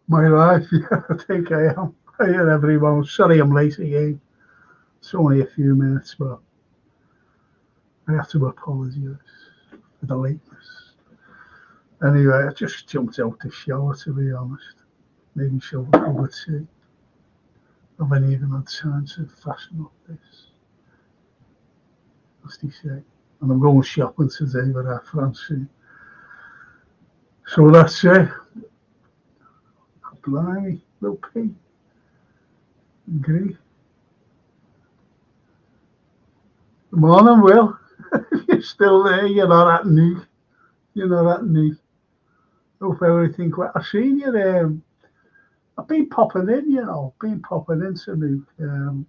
My life, yeah, I think I am. I hear everyone. Sorry I'm late again. It's only a few minutes, but I have to apologise for the lateness. Anyway, I just jumped out the shower, to be honest. Maybe show a cup of tea. I haven't even had time to fasten up this, as they say. And I'm going shopping today with our Francine. So that's it. Blimey, little P. Agree. Good morning, Will. You're still there. You're not at me. You're not at me. Hope everything quite. I've seen you there. I've been popping in, been popping into me. And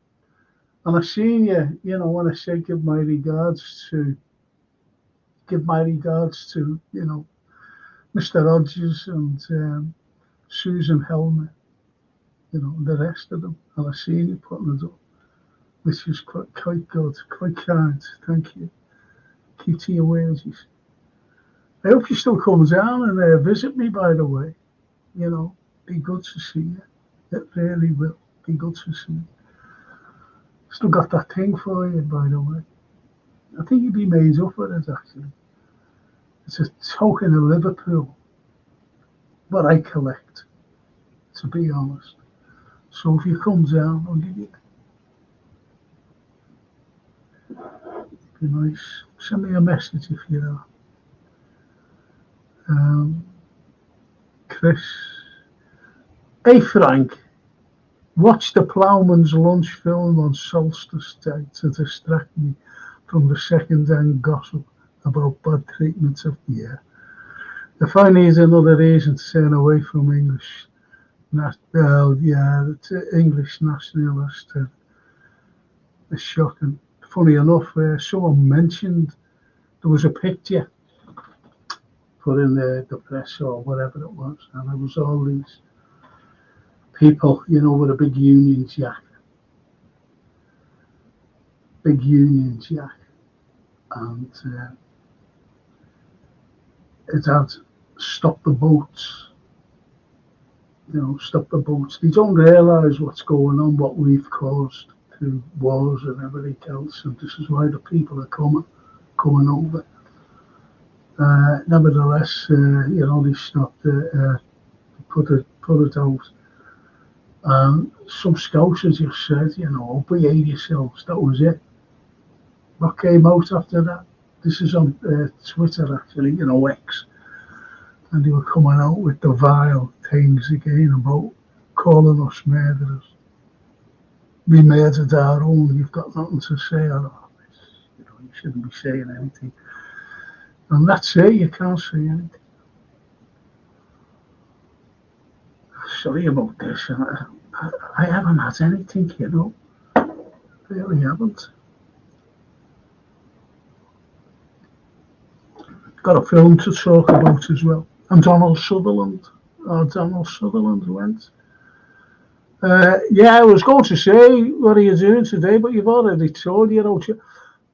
I've seen you, when I say give my regards to, Mr. Rogers and Susan Helmer, and the rest of them. And I've seen you putting it up, which is quite good, quite kind. Thank you. Keep to your wages. I hope you still come down and visit me, by the way. Be good to see you. It really will be good to see you. Still got that thing for you, by the way. I think you'd be made up for it, actually. It's a token of Liverpool, what I collect, to be honest. So if you come down, I'll give you. Be nice. Send me a message if you are. Chris. Hey Frank, watch the Ploughman's Lunch film on Solstice Day to distract me from the second-hand gossip about bad treatment of the air. If I need another reason to turn away from English, English nationalist, it's shocking. Funny enough, someone mentioned there was a picture put in the press or whatever it was, and there was all these people, with a big Union Jack, and it had stop the boats, stop the boats. They don't realise what's going on, what we've caused through wars and everything else, and this is why the people are coming over. Nevertheless, they stopped it, put it out. Some scousers just said, behave yourselves. That was it. What came out after that? This is on Twitter, actually, X. And they were coming out with the vile things again about calling us murderers. We murdered our own. You've got nothing to say about this. You shouldn't be saying anything. And that's it. You can't say anything. Sorry about this. I haven't had anything, Really haven't. Got a film to talk about as well. And Donald Sutherland went. I was going to say, what are you doing today? But you've already told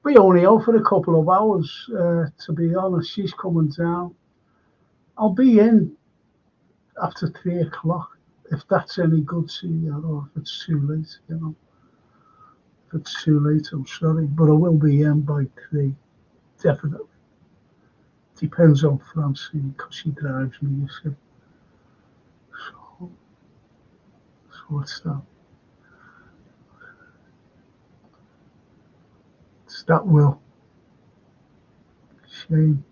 we only out for a couple of hours, to be honest. She's coming down. I'll be in after 3:00, if that's any good to you, or if it's too late, If it's too late, I'm sorry. But I will be in by 3, definitely. Depends on Francine, because she drives me, you see. So what's that? It's that Will. Shame.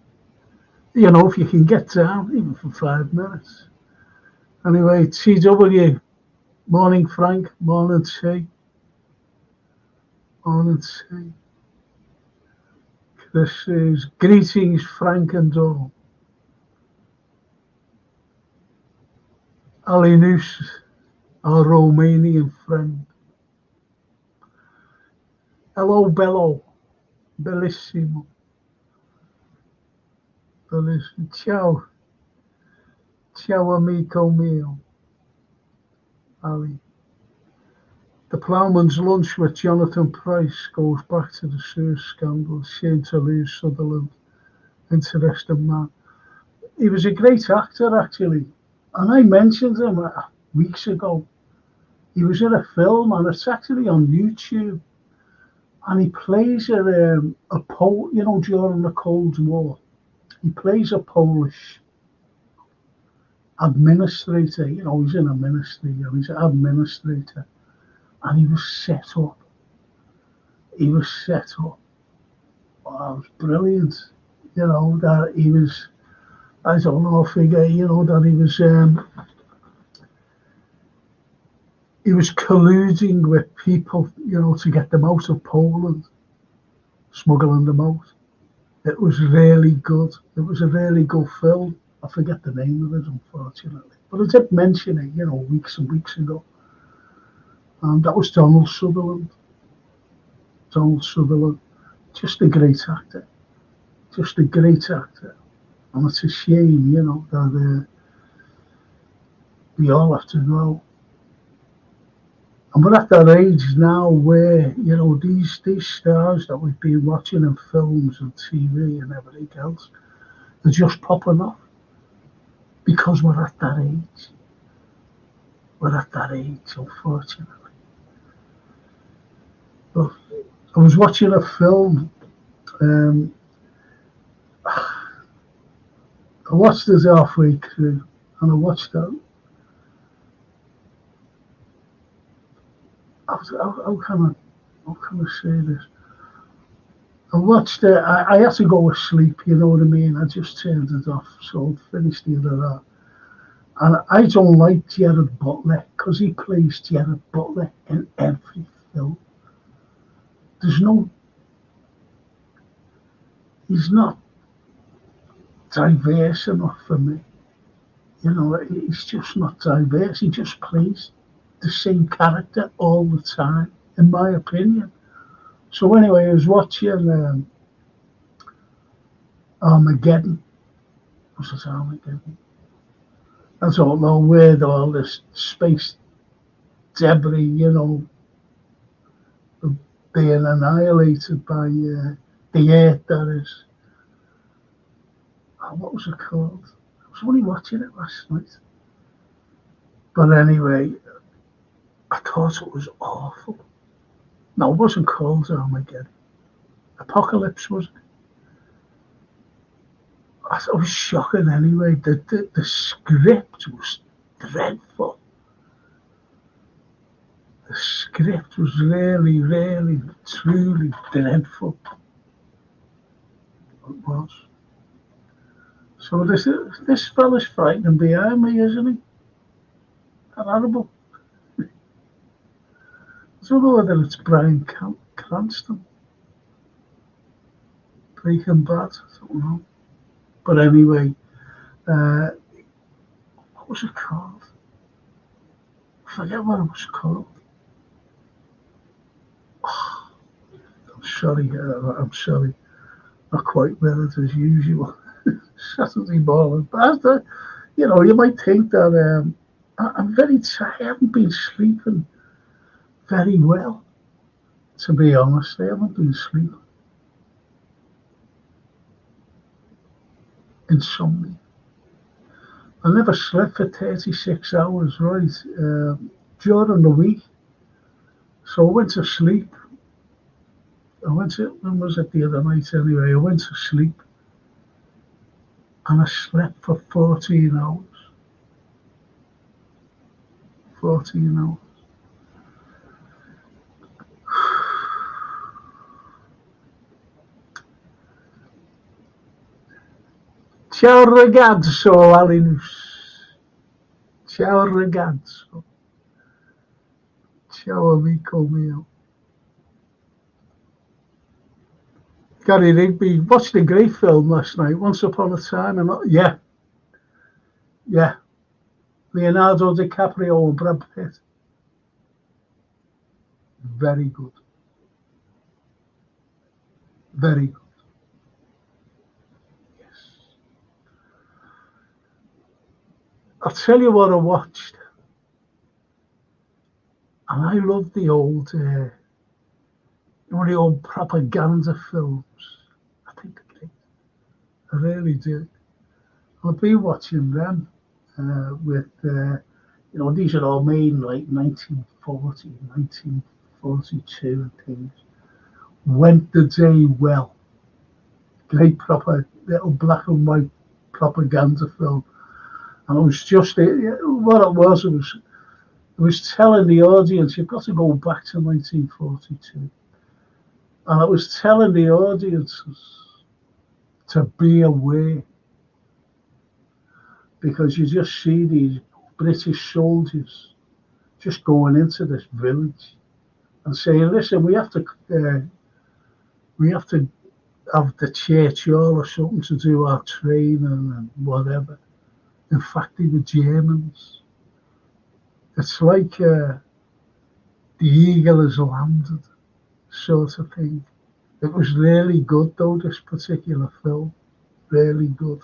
If you can get down, even for 5 minutes. Anyway, TW. Morning, Frank. Morning, T. Morning, T. This is greetings, Frank and all. Alinus, our Romanian friend. Hello, Bello. Bellissimo. Bellissimo. Ciao. Ciao, amico mio. Ali. The Ploughman's Lunch with Jonathan Price goes back to the Suez scandal. Shame to lose Sutherland. Interesting man. He was a great actor, actually. And I mentioned him weeks ago. He was in a film, and it's actually on YouTube. And he plays a Pole, during the Cold War. He plays a Polish administrator. He's in a ministry. He's an administrator, and he was set up. He was set up. Wow, it was brilliant. That he was. I don't know, figure. That he was colluding with people. To get them out of Poland, smuggling them out. It was really good. It was a really good film. I forget the name of it, unfortunately. But I did mention it, weeks and weeks ago. And that was Donald Sutherland. Donald Sutherland. Just a great actor. Just a great actor. And it's a shame, that we all have to go. And we're at that age now where, these stars that we've been watching in films and TV and everything else, they're just popping off because we're at that age. We're at that age, unfortunately. But I was watching a film. I watched it halfway through, and I watched that. How can I say this? I watched it. I had to go to sleep. You know what I mean? I just turned it off, so I finished the other that. And I don't like Gerard Butler because he plays Gerard Butler in every film. There's no. He's not diverse enough for me. He's just not diverse. He just plays the same character all the time, in my opinion. So anyway, I was watching Armageddon. Was it Armageddon? I don't know where all this space debris, being annihilated by the Earth. That is. Oh, what was it called? I was only watching it last night. But anyway, I thought it was awful. No, it wasn't called Armageddon. Apocalypse, was it? I thought it was shocking anyway. The script was dreadful. The script was really, really, truly dreadful. It was. So this fella's frightening behind me, isn't he? Horrible. I don't know whether it's Bryan Cranston. Breaking Bad. I don't know. But anyway, what was it called? I forget what it was called. Oh, I'm sorry. I'm sorry. Not quite with it as usual. Saturday morning. But you might think that I'm very tired. I haven't been sleeping very well. To be honest, I haven't been sleeping. Insomnia. I never slept for 36 hours, right, during the week. So I went to sleep. When was it the other night anyway? I went to sleep and I slept for 14 hours. 14 hours. Ciao ragazzo, Alinus. Ciao ragazzo. Ciao amico mio. Gary Rigby watched a great film last night, Once Upon a Time. Yeah. Leonardo DiCaprio and Brad Pitt. Very good. Very good. Yes. I'll tell you what I watched. And I love the old propaganda films. I think they're great. I really do. I've been watching them. with, these are all made in like 1940, 1942 and things. Went the day well. Great proper little black and white propaganda film. And it was just, what it was telling the audience, you've got to go back to 1942. And it was telling the audiences to be aware, because you just see these British soldiers just going into this village and saying, "Listen, we have to have the church hall or something to do our training and whatever." In fact, they were Germans. It's like the eagle has landed, sort of thing. It was really good, though, this particular film. Really good.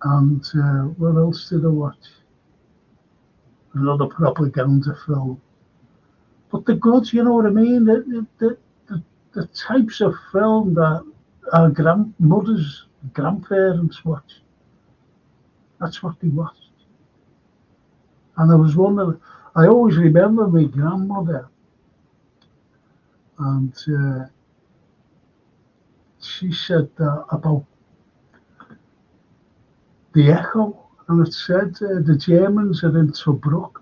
And what else did I watch? Another propaganda film. But the good, you know what I mean? The types of film that our grandmothers, grandparents watched. That's what they watched. And I was wondering, I always remember my grandmother, and she said about the Echo, and it said the Germans are in Tobruk,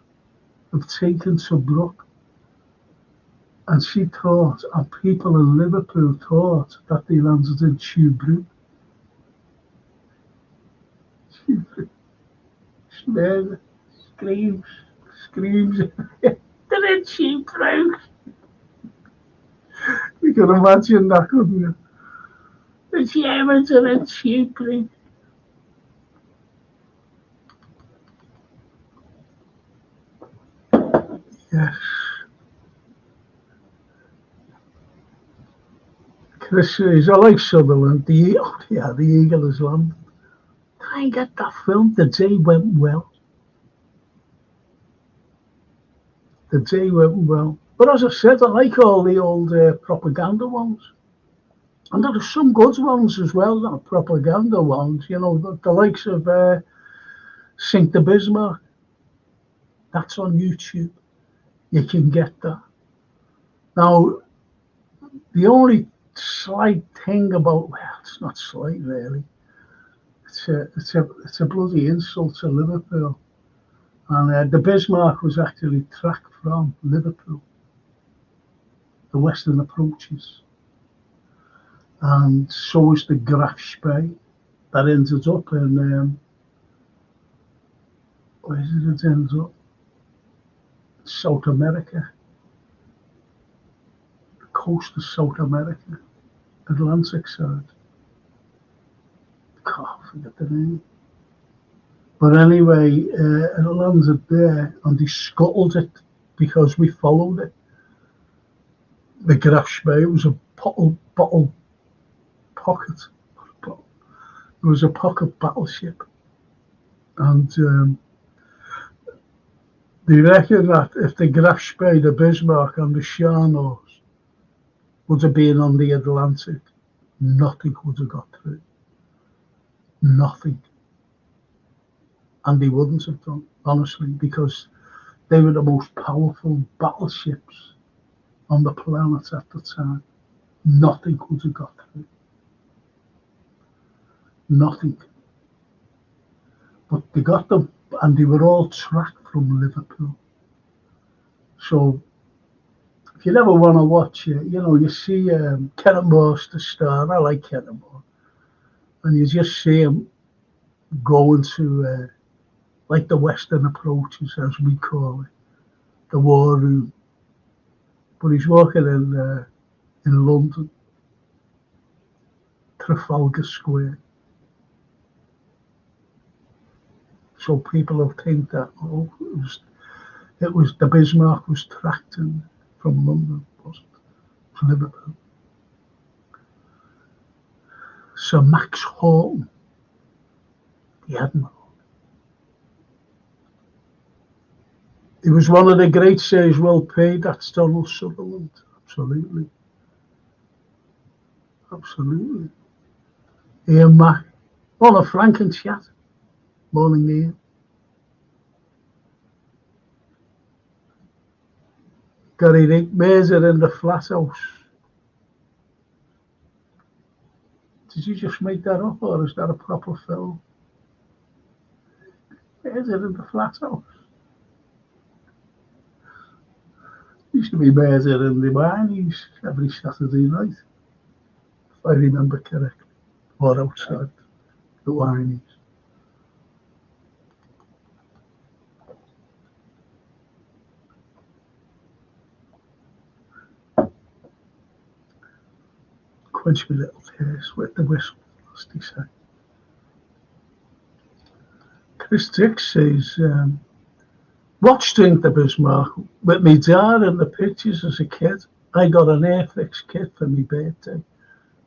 have taken Tobruk. And she thought, and people in Liverpool thought, that they landed in Tobruk. Screams. They're in Tobruk. You can imagine that, couldn't you? The Germans are in Tobruk. Yes. Chris says, I like Sutherland. The Eagle has landed. Try and get that film. The day went well. The day went well. But as I said, I like all the old propaganda ones. And there are some good ones as well, not propaganda ones. The likes of Sink the Bismarck. That's on YouTube. You can get that. Now, the only slight thing about, well, it's not slight really. It's a bloody insult to Liverpool. And the Bismarck was actually tracked from Liverpool, the western approaches. And so was the Graf Spee that ended up in, where did it end up? South America. The coast of South America, Atlantic side. Can't forget the name. But anyway, it landed there and they scuttled it because we followed it. The Graf Spee was a pocket. It was a pocket battleship. And they reckon that if the Graf Spee, the Bismarck and the Scharnhorst would have been on the Atlantic, nothing would have got through. Nothing. And they wouldn't have done, honestly, because they were the most powerful battleships on the planet at the time. Nothing could have got through. Nothing. But they got them, and they were all tracked from Liverpool. So, if you ever want to watch it, you see Kenneth Moore's the star. I like Kenneth Moore. And you just see him going to, like the Western approaches, as we call it, the war room. But he's working in London, Trafalgar Square. So people will think that it was the Bismarck was tracked in from London, wasn't it? From Liverpool. Sir Max Houghton, the Admiral. He was one of the great sailors, well paid. That's Donald Sutherland. Absolutely. Ian Mac, On a Frank and chat. Morning, Neil. Gary Rick, murder in the flat house. Did you just make that up, or is that a proper film? Murder in the flat house. Used to be murder in the Wineys every Saturday night, if I remember correctly, or outside the Wineys. Quench me little thirst with the whistle, as they say. Chris Dix says, watched Drink the Bismarck with me dad in the pictures as a kid. I got an Airfix kit for my birthday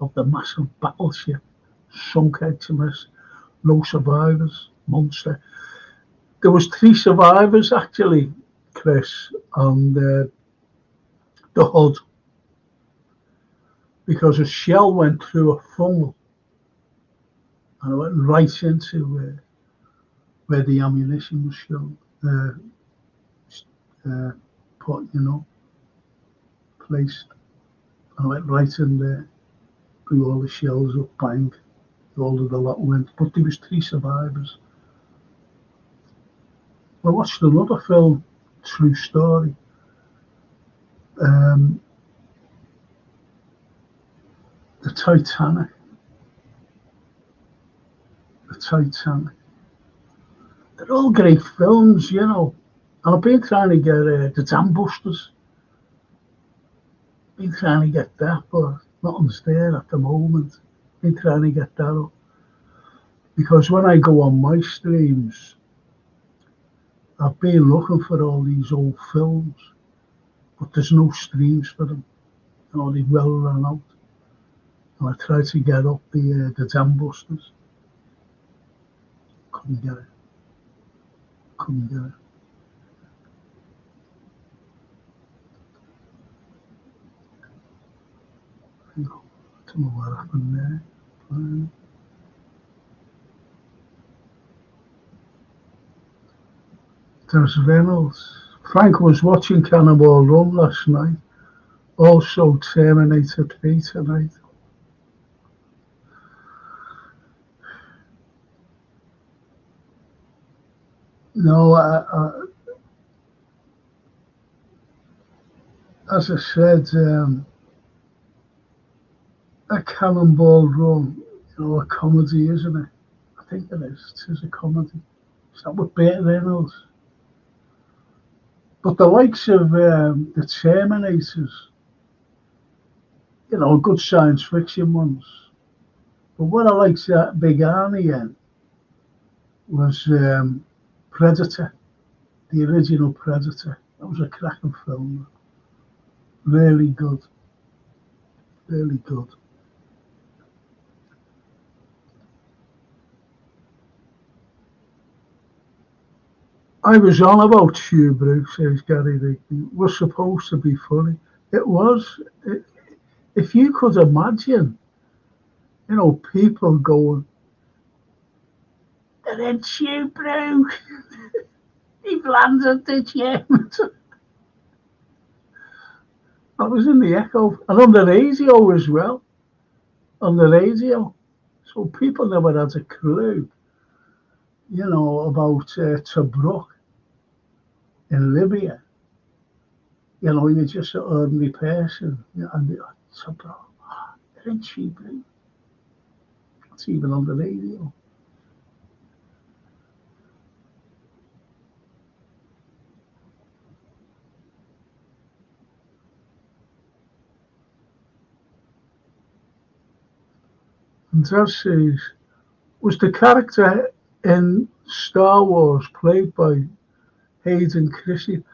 of the massive battleship, sunk HMS, no survivors, monster. There was 3 survivors actually, Chris, on the hood because a shell went through a funnel and it went right into where the ammunition was shown, put, placed. And I went right in there, blew all the shells up, bang, all of the lot went. But there was 3 survivors. I watched another film, true story. The Titanic. The Titanic. They're all great films, And I've been trying to get the Dam Busters. Been trying to get that, but nothing's there at the moment. Been trying to get that up. Because when I go on my streams, I've been looking for all these old films, but there's no streams for them. They've well run out. And I tried to get up the Dam Busters. Couldn't get it. Couldn't get it. I don't know what happened there. There's Reynolds. Frank was watching Cannonball Run last night. Also Terminator 3 tonight. No, as I said, a Cannonball Run, a comedy, isn't it? I think it is. It is a comedy. Is that with Burt Reynolds? But the likes of the Terminators, good science fiction ones. But what I liked that Big Arnie in was Predator, the original Predator. That was a cracking film. Really good. Really good. I was on about Hugh Bruce, says Gary Rigby. Was supposed to be funny. It was. If you could imagine, people going, and then Hugh Bruce, he landed the Germans. I was in the Echo, and on the radio as well. On the radio. So people never had a clue, about Tobruk in Libya. You're just an ordinary person. And Tobruk, they're in Chibri. It's even on the radio. And that says, was the character in Star Wars played by Hayden Christensen?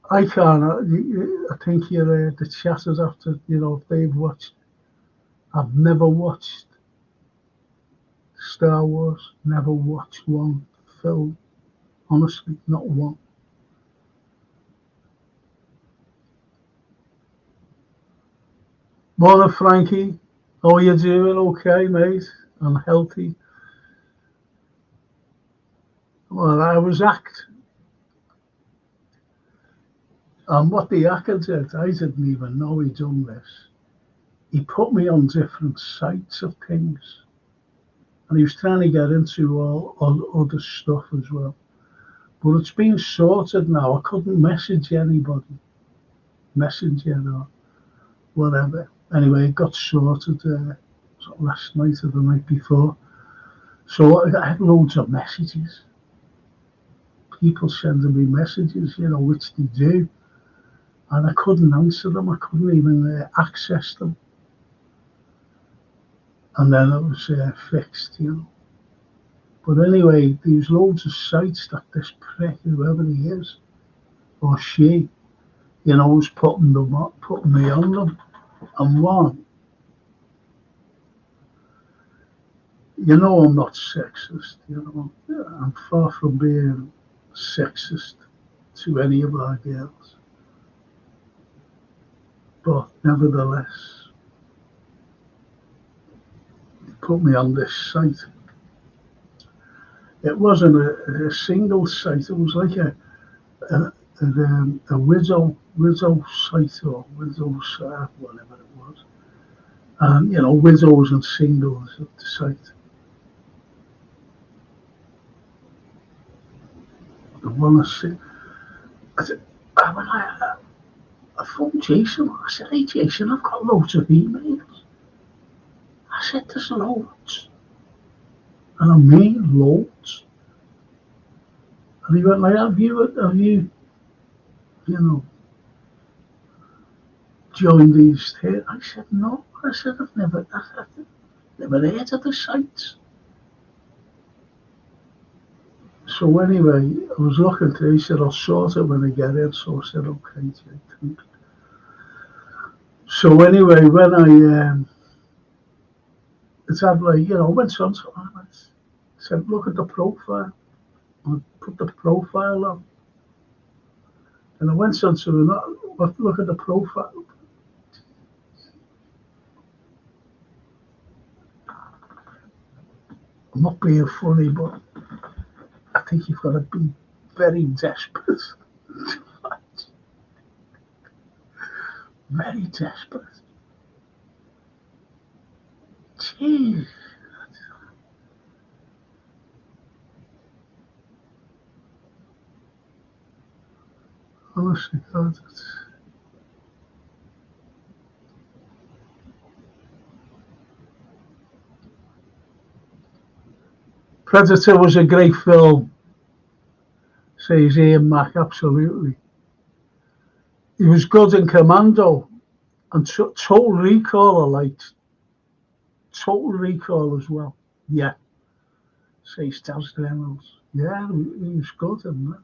I can't. I think the chatters after, if they've watched. I've never watched Star Wars. Never watched one film. Honestly, not one. Morning, Frankie. How are you doing? Okay, mate. I'm healthy. Well, I was hacked, and what the hacker did, I didn't even know he'd done this. He put me on different sites of things, and he was trying to get into all other stuff as well. But it's been sorted now. I couldn't message anybody, messenger or whatever. Anyway, it got sorted last night or the night before. So I had loads of messages. People sending me messages, which they do. And I couldn't answer them. I couldn't even access them. And then it was fixed. But anyway, there's loads of sites that this prick, whoever he is, or she, was putting me on them. And one, I'm not sexist, I'm far from being sexist to any of our girls. But nevertheless, they put me on this site. It wasn't a single site, it was like a widow site or widow site, whatever it was. And, widows and singles at the site. The one I see, I phoned Jason. I said, "Hey, Jason, I've got loads of emails." I said, "There's loads." And I mean loads. And he went like, have you, joined these here? I said, no. I said, I've never heard of the sites. So anyway, I was looking to, he said, I'll sort it when I get in. So I said, okay, Jake, thanks. So anyway, when it's had like, went on to I said, look at the profile. I put the profile on. And I went on to look at the profile. I'm not being funny, but I think you've got to be very desperate. Very desperate. Jeez. Honestly, God, Predator was a great film, says Ian Mack, absolutely. He was good in Commando, and Total Recall I liked. Total Recall as well. Yeah, says Daz Reynolds. Yeah, he was good in that.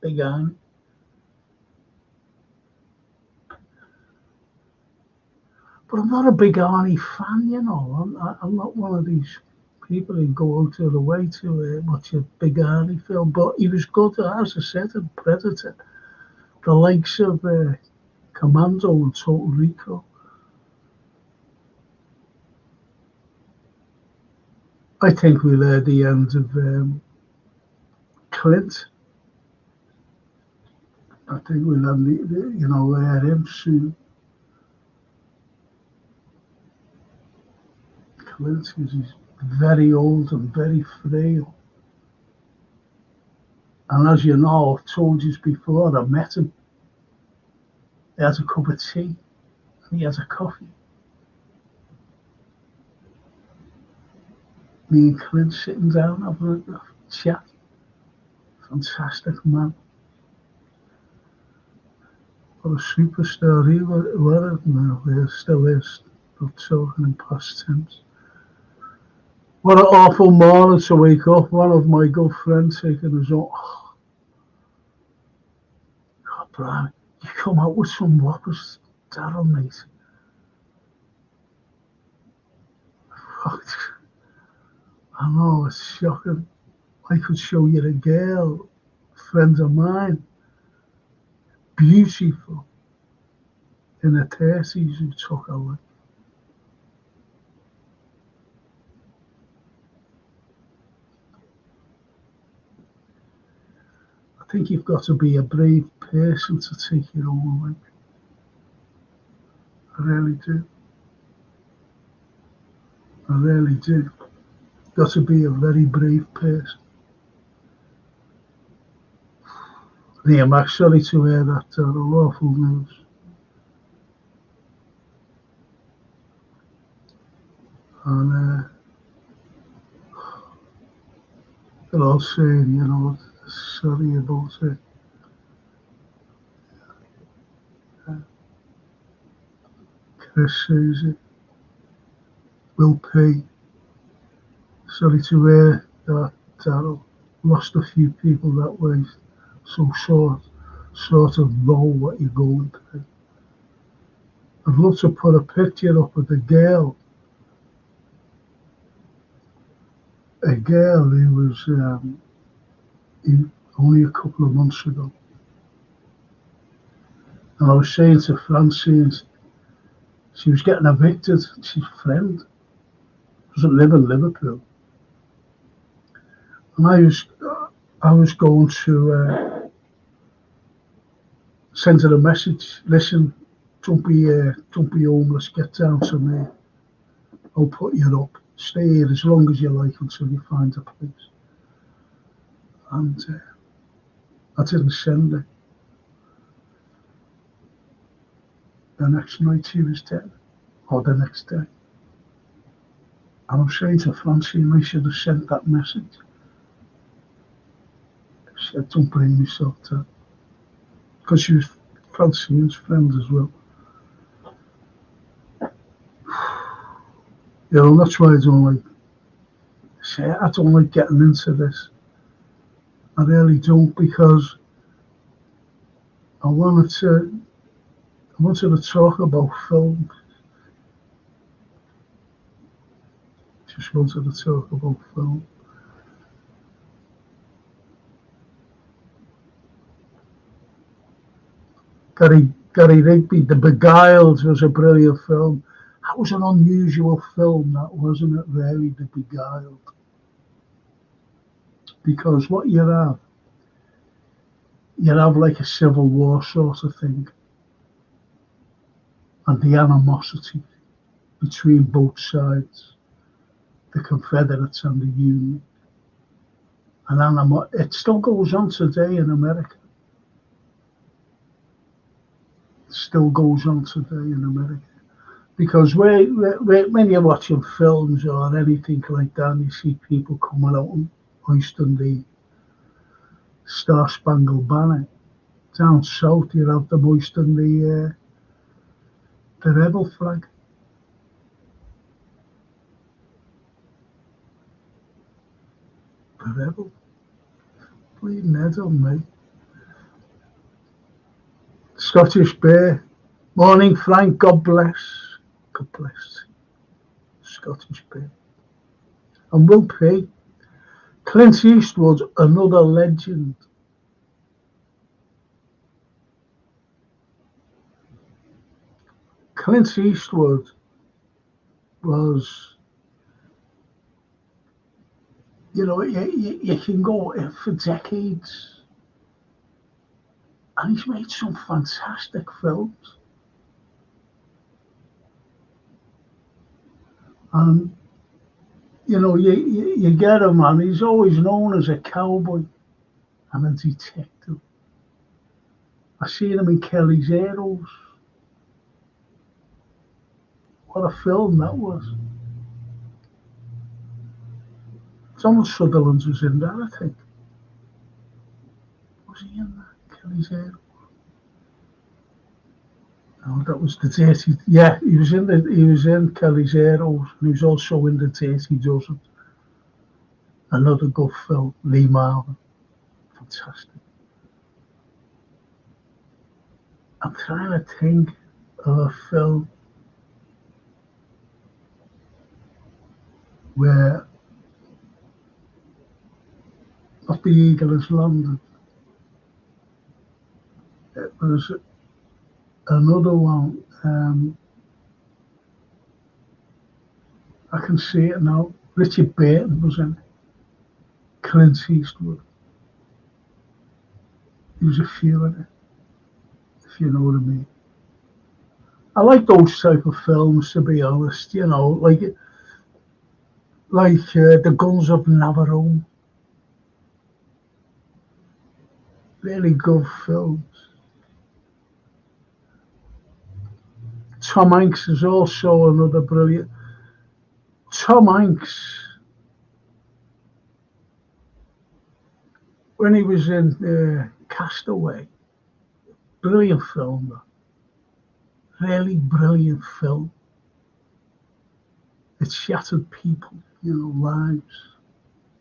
Big Army. But I'm not a big Arnie fan, I'm not one of these people who go out of the way to watch a big Arnie film. But he was good, as I said, in Predator. The likes of Commando and Total Recall. I think we'll hear the end of Clint. I think we'll have hear him soon. Clint, because he's very old and very frail. And as you know, I've told you before, I met him. He has a cup of tea and he has a coffee. Me and Clint sitting down having a chat. Fantastic man. What a superstar he was now. He still is. Not talking in past tense. What an awful morning to wake up. One of my good friends taking his own. Oh, God, Brian, you come out with some whoppers, Darryl, mate. I know, it's shocking. I could show you a girl, friend of mine, beautiful, in her 30s who took her life. think you've got to be a brave person to take your own life. I really do. I really do. Got to be a very brave person. Yeah, Max, sorry to hear that awful news. And they're all saying, sorry about it. Chris says it. Will pay. Sorry to hear that, Darryl. Lost a few people that way. So sort of know what you're going through. I'd love to put a picture up of a girl who was only a couple of months ago. And I was saying to Francine, she was getting evicted. She's a friend, doesn't live in Liverpool. And I was going to send her a message. Listen, don't be homeless. Get down to me. I'll put you up. Stay here as long as you like until you find a place. And I didn't send her. The next night she was dead, or the next day. And I'm saying to Francine, I should have sent that message. She said, don't blame yourself, Dad. Because she was Francine's friend as well. That's why I don't like getting into this. I really don't, because I wanted to talk about film. Just wanted to talk about film. Gary Rigby, The Beguiled was a brilliant film. That was an unusual film, that wasn't it, really, The Beguiled? Because what you have like a civil war sort of thing, and the animosity between both sides, the Confederates and the Union. And it still goes on today in America. It still goes on today in America. Because when you're watching films or anything like that, and you see people coming out and hoisting the Star Spangled Banner. Down south, you have them hoisting the rebel flag. The rebel. Bleeding head on me. Scottish Bear. Morning, Frank. God bless. God bless. Scottish Bear. And Will P. Clint Eastwood, another legend. Clint Eastwood was, you can go for decades, and he's made some fantastic films. And you get him, and he's always known as a cowboy and a detective. I seen him in Kelly's Heroes. What a film that was. Thomas Sutherland was in that, I think. Was he in that? Kelly's Heroes? No, that was the Dirty. Yeah, he was in Kelly's Heroes, and he was also in the Dirty Dozen. Another good film. Lee Marvin, fantastic. I'm trying to think of a film where not The Eagle Has Landed. It was another one. I can see it now. Richard Burton was in it. Clint Eastwood. He was a few of it, if you know what I mean. I like those type of films, to be honest. You know, like The Guns of Navarone. Really good films. Tom Hanks is also another brilliant. Tom Hanks, when he was in Castaway, brilliant film. Really brilliant film. It shattered people, you know, lives.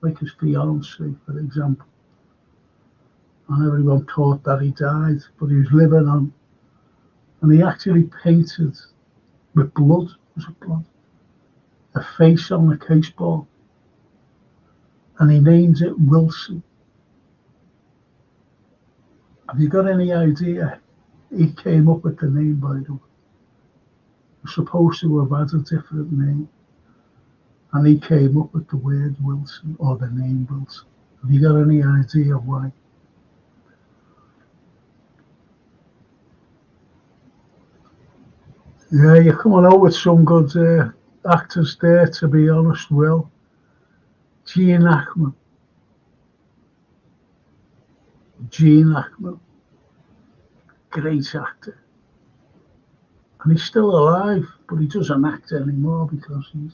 Like his fiancée, for example. And everyone thought that he died, but he was living on. And he actually painted with blood, was it blood? A face on the case ball. And he named it Wilson. Have you got any idea? He came up with the name, by the way. He was supposed to have had a different name. And he came up with the word Wilson, or the name Wilson. Have you got any idea why? Yeah, you're coming out with some good actors there, to be honest, Will. Gene Hackman. Gene Hackman. Great actor. And he's still alive, but he doesn't act anymore because he's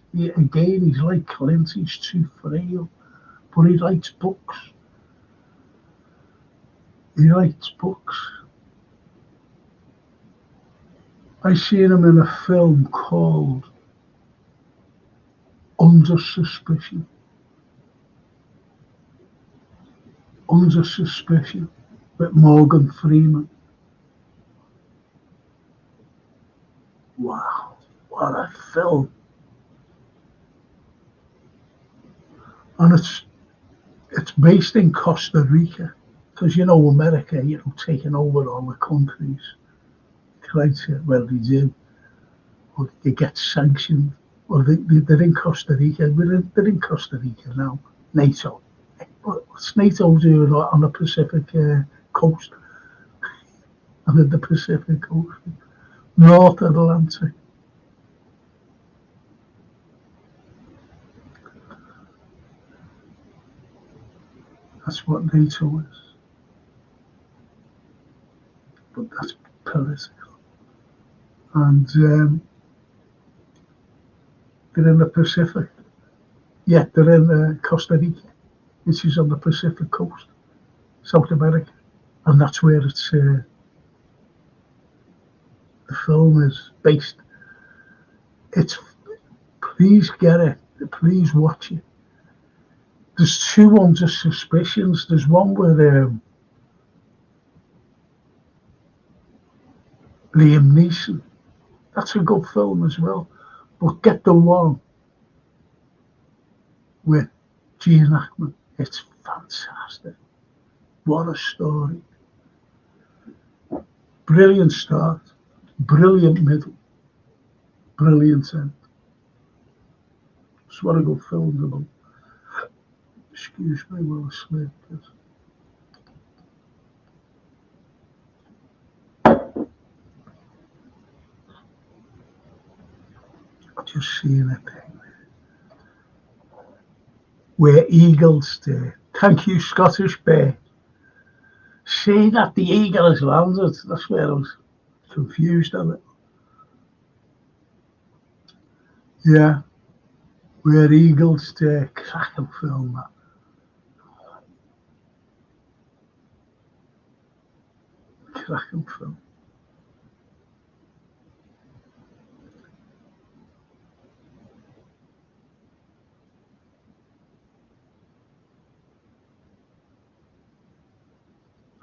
like Clint, he's too frail. But he writes books. He writes books. I seen him in a film called Under Suspicion. Under Suspicion with Morgan Freeman. Wow, what a film. And it's based in Costa Rica, because you know America, you know, taking over all the countries. Right, well they do, or they get sanctioned, or they're in Costa Rica. They're in Costa Rica now. NATO. What's NATO doing on the Pacific coast? And in the Pacific Ocean, North Atlantic. That's what NATO is. But that's political. And they're in the Pacific. Yeah, they're in Costa Rica, which is on the Pacific coast, South America. And that's where the film is based. It's, please get it, please watch it. There's two Under Suspicions. There's one with Liam Neeson. That's a good film as well. But get the one with Gene Hackman. It's fantastic. What a story. Brilliant start, brilliant middle, brilliant end. It's what a good film's about. Excuse me while I sleep. I've just seen a thing where eagles there. Thank you, Scottish Bear. See that the eagle has landed. That's where I was confused on it. Yeah, where eagles there. Cracking film, that. Cracking film.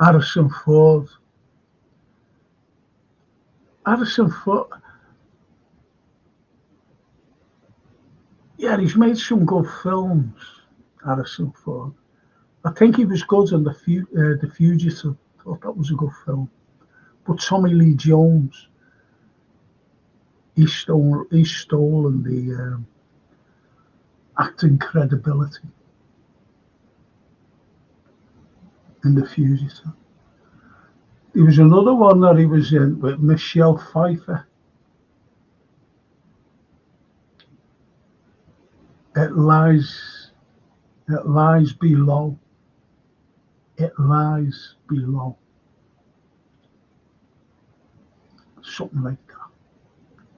Harrison Ford. Harrison Ford. Yeah, he's made some good films, Harrison Ford. I think he was good in The Fugitive. I thought that was a good film. But Tommy Lee Jones, he's stolen the acting credibility in The Fugitive. There was another one that he was in with Michelle Pfeiffer. It lies, it lies below. It lies below. Something like that.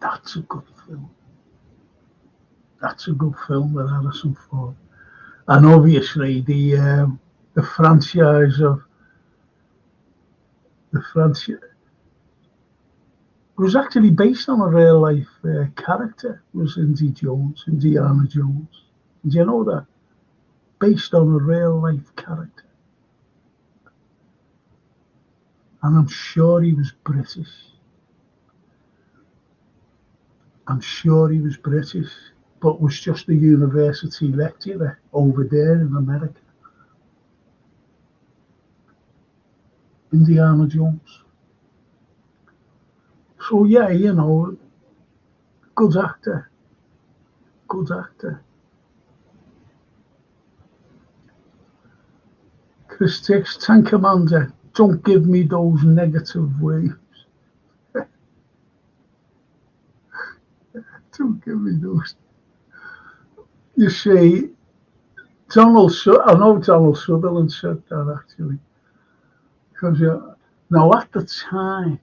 That's a good film. That's a good film with Harrison Ford. And obviously the franchise of the franchise was actually based on a real life character. It was Indiana Jones. Do you know that? Based on a real life character. And I'm sure he was British. I'm sure he was British, but was just a university lecturer over there in America. Indiana Jones. So yeah, good actor. Good actor. Chris Tix, Tank Commander, don't give me those negative waves. Don't give me those. You see, I know Donald Sutherland said that actually. Because now at the time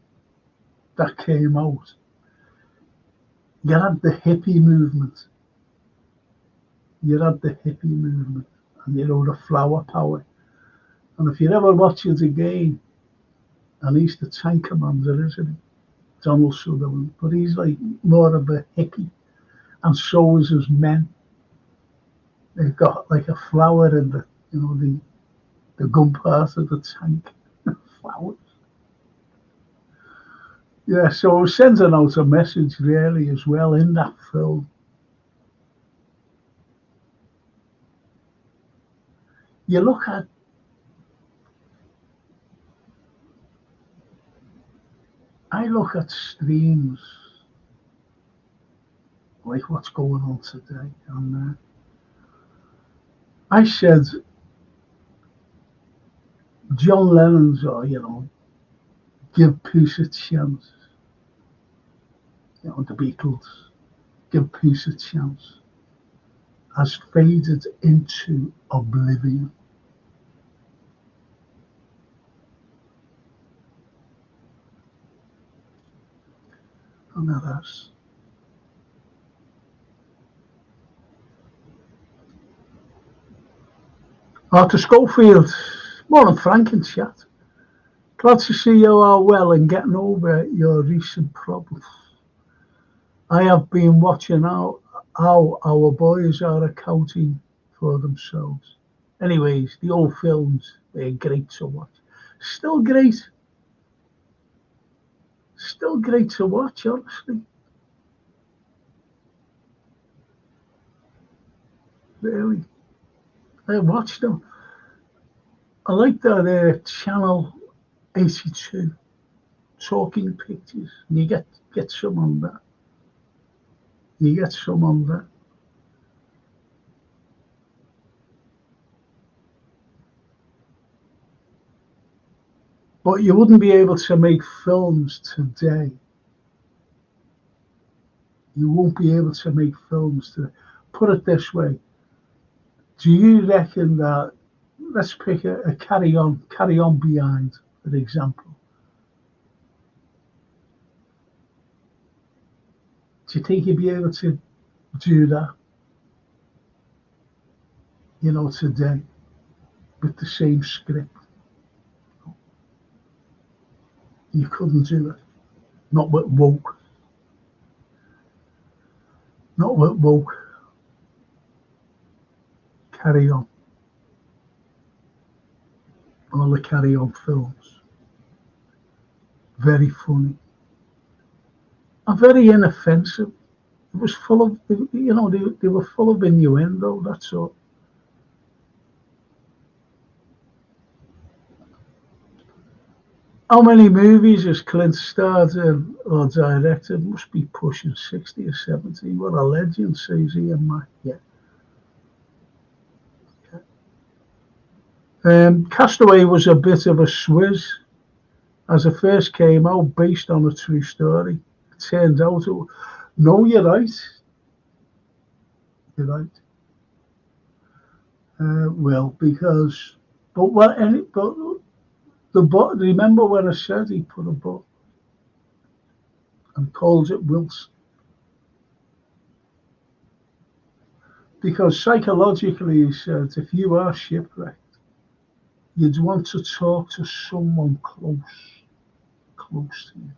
that came out, you had the hippie movement. And the flower power. And if you ever watch it again, and he's the tank commander, isn't he? Donald Sutherland. But he's like more of a hippie. And so is his men. They've got like a flower in the gun part of the tank. Flowers. Yeah, so it was sending out a message really as well in that film. You look at I look at streams like what's going on today, and I said John Lennon's, give peace a chance. The Beatles, give peace a chance, has faded into oblivion. And that has. Arthur Schofield, morning Frank and chat. Glad to see you are well and getting over your recent problems. I have been watching how our boys are accounting for themselves. Anyways, the old films, they're great to watch. Still great. Still great to watch, honestly. Really. I watched them. I like that channel 82, Talking Pictures. And you get some on that. But you wouldn't be able to make films today. You won't be able to make films today. Put it this way. Do you reckon that, let's pick a Carry On Behind, for example. Do you think you'd be able to do that, today with the same script? You couldn't do it. Not with woke. Carry On. All the Carry On films. Very funny. And very inoffensive. It was full of, they were full of innuendo, that's all. How many movies has Clint starred in or directed? Must be pushing 60 or 70. What a legend, says Ian Mack. Yeah. Castaway was a bit of a swizz. as it first came out, based on a true story. It turns out, no, you're right. You're right. Well, because, but what? But the but. Remember when I said he put a but and calls it Wilson because psychologically he said if you are shipwrecked, you'd want to talk to someone close to you.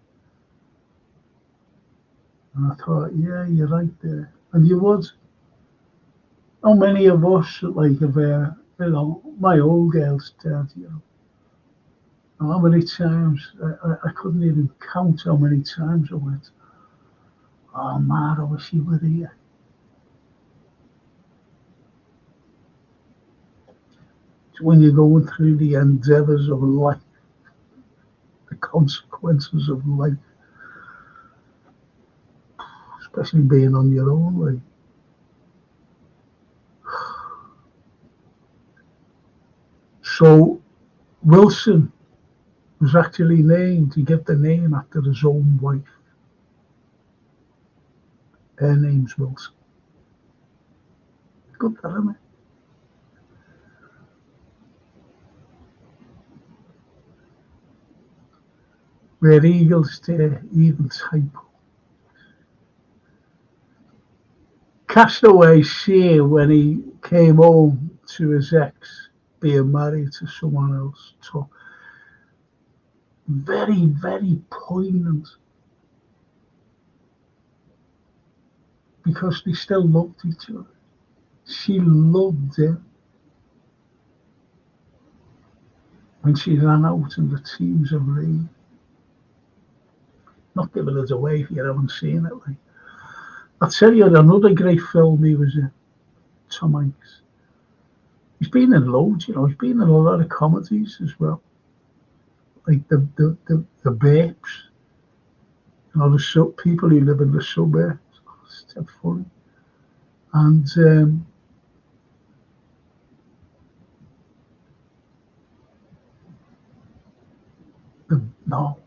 And I thought, yeah, you're right there, and you would. How many of us, like, if my old girl's dead, how many times, I couldn't even count how many times I went, oh man, I wish you were here. When you're going through the endeavours of life, the consequences of life, especially being on your own, like. So Wilson was actually named, he gave the name after his own wife. Her name's Wilson. Good, isn't it? Where eagles dare even type. Castaway see when he came home to his ex being married to someone else. So very, very poignant because they still loved each other. She loved him when she ran out in the teams of rain. Not giving it away if you haven't seen it. Like. I'll tell you another great film he was in, Tom Hanks. He's been in loads, he's been in a lot of comedies as well. Like the Babes, the people who live in the suburbs. It's so funny. And no,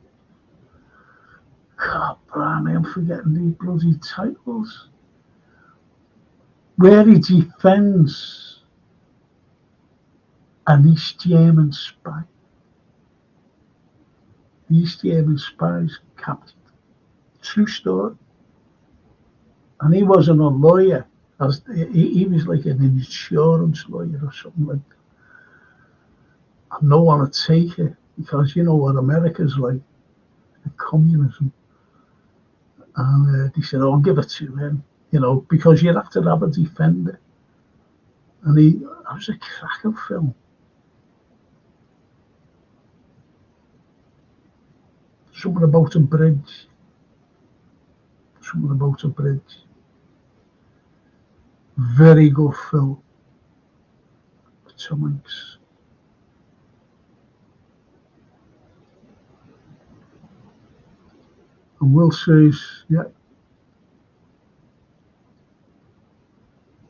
God, blimey, I'm forgetting these bloody titles. Where he defends an East German spy. The East German spies captured. True story. And he wasn't a lawyer. He was like an insurance lawyer or something like that. And no one would take it because you know what America's like, communism. And they said, "Oh, I'll give it to him," because you'd have to have a defender. And that was a cracker film. Something about a bridge. Something about a bridge. Very good film. Tom Hanks. And Will says, yeah.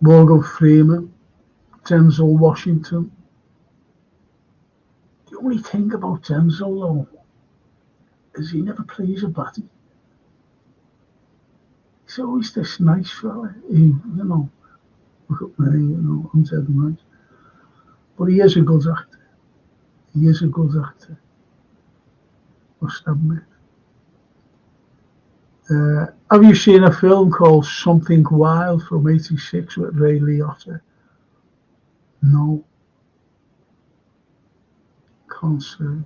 Morgan Freeman, Denzel Washington. The only thing about Denzel, though, is he never plays a baddie. He's always this nice fella. Look at me, I'm dead nice. But he is a good actor. He is a good actor. Must admit. Have you seen a film called Something Wild from '86 with Ray Liotta? No. Can't say.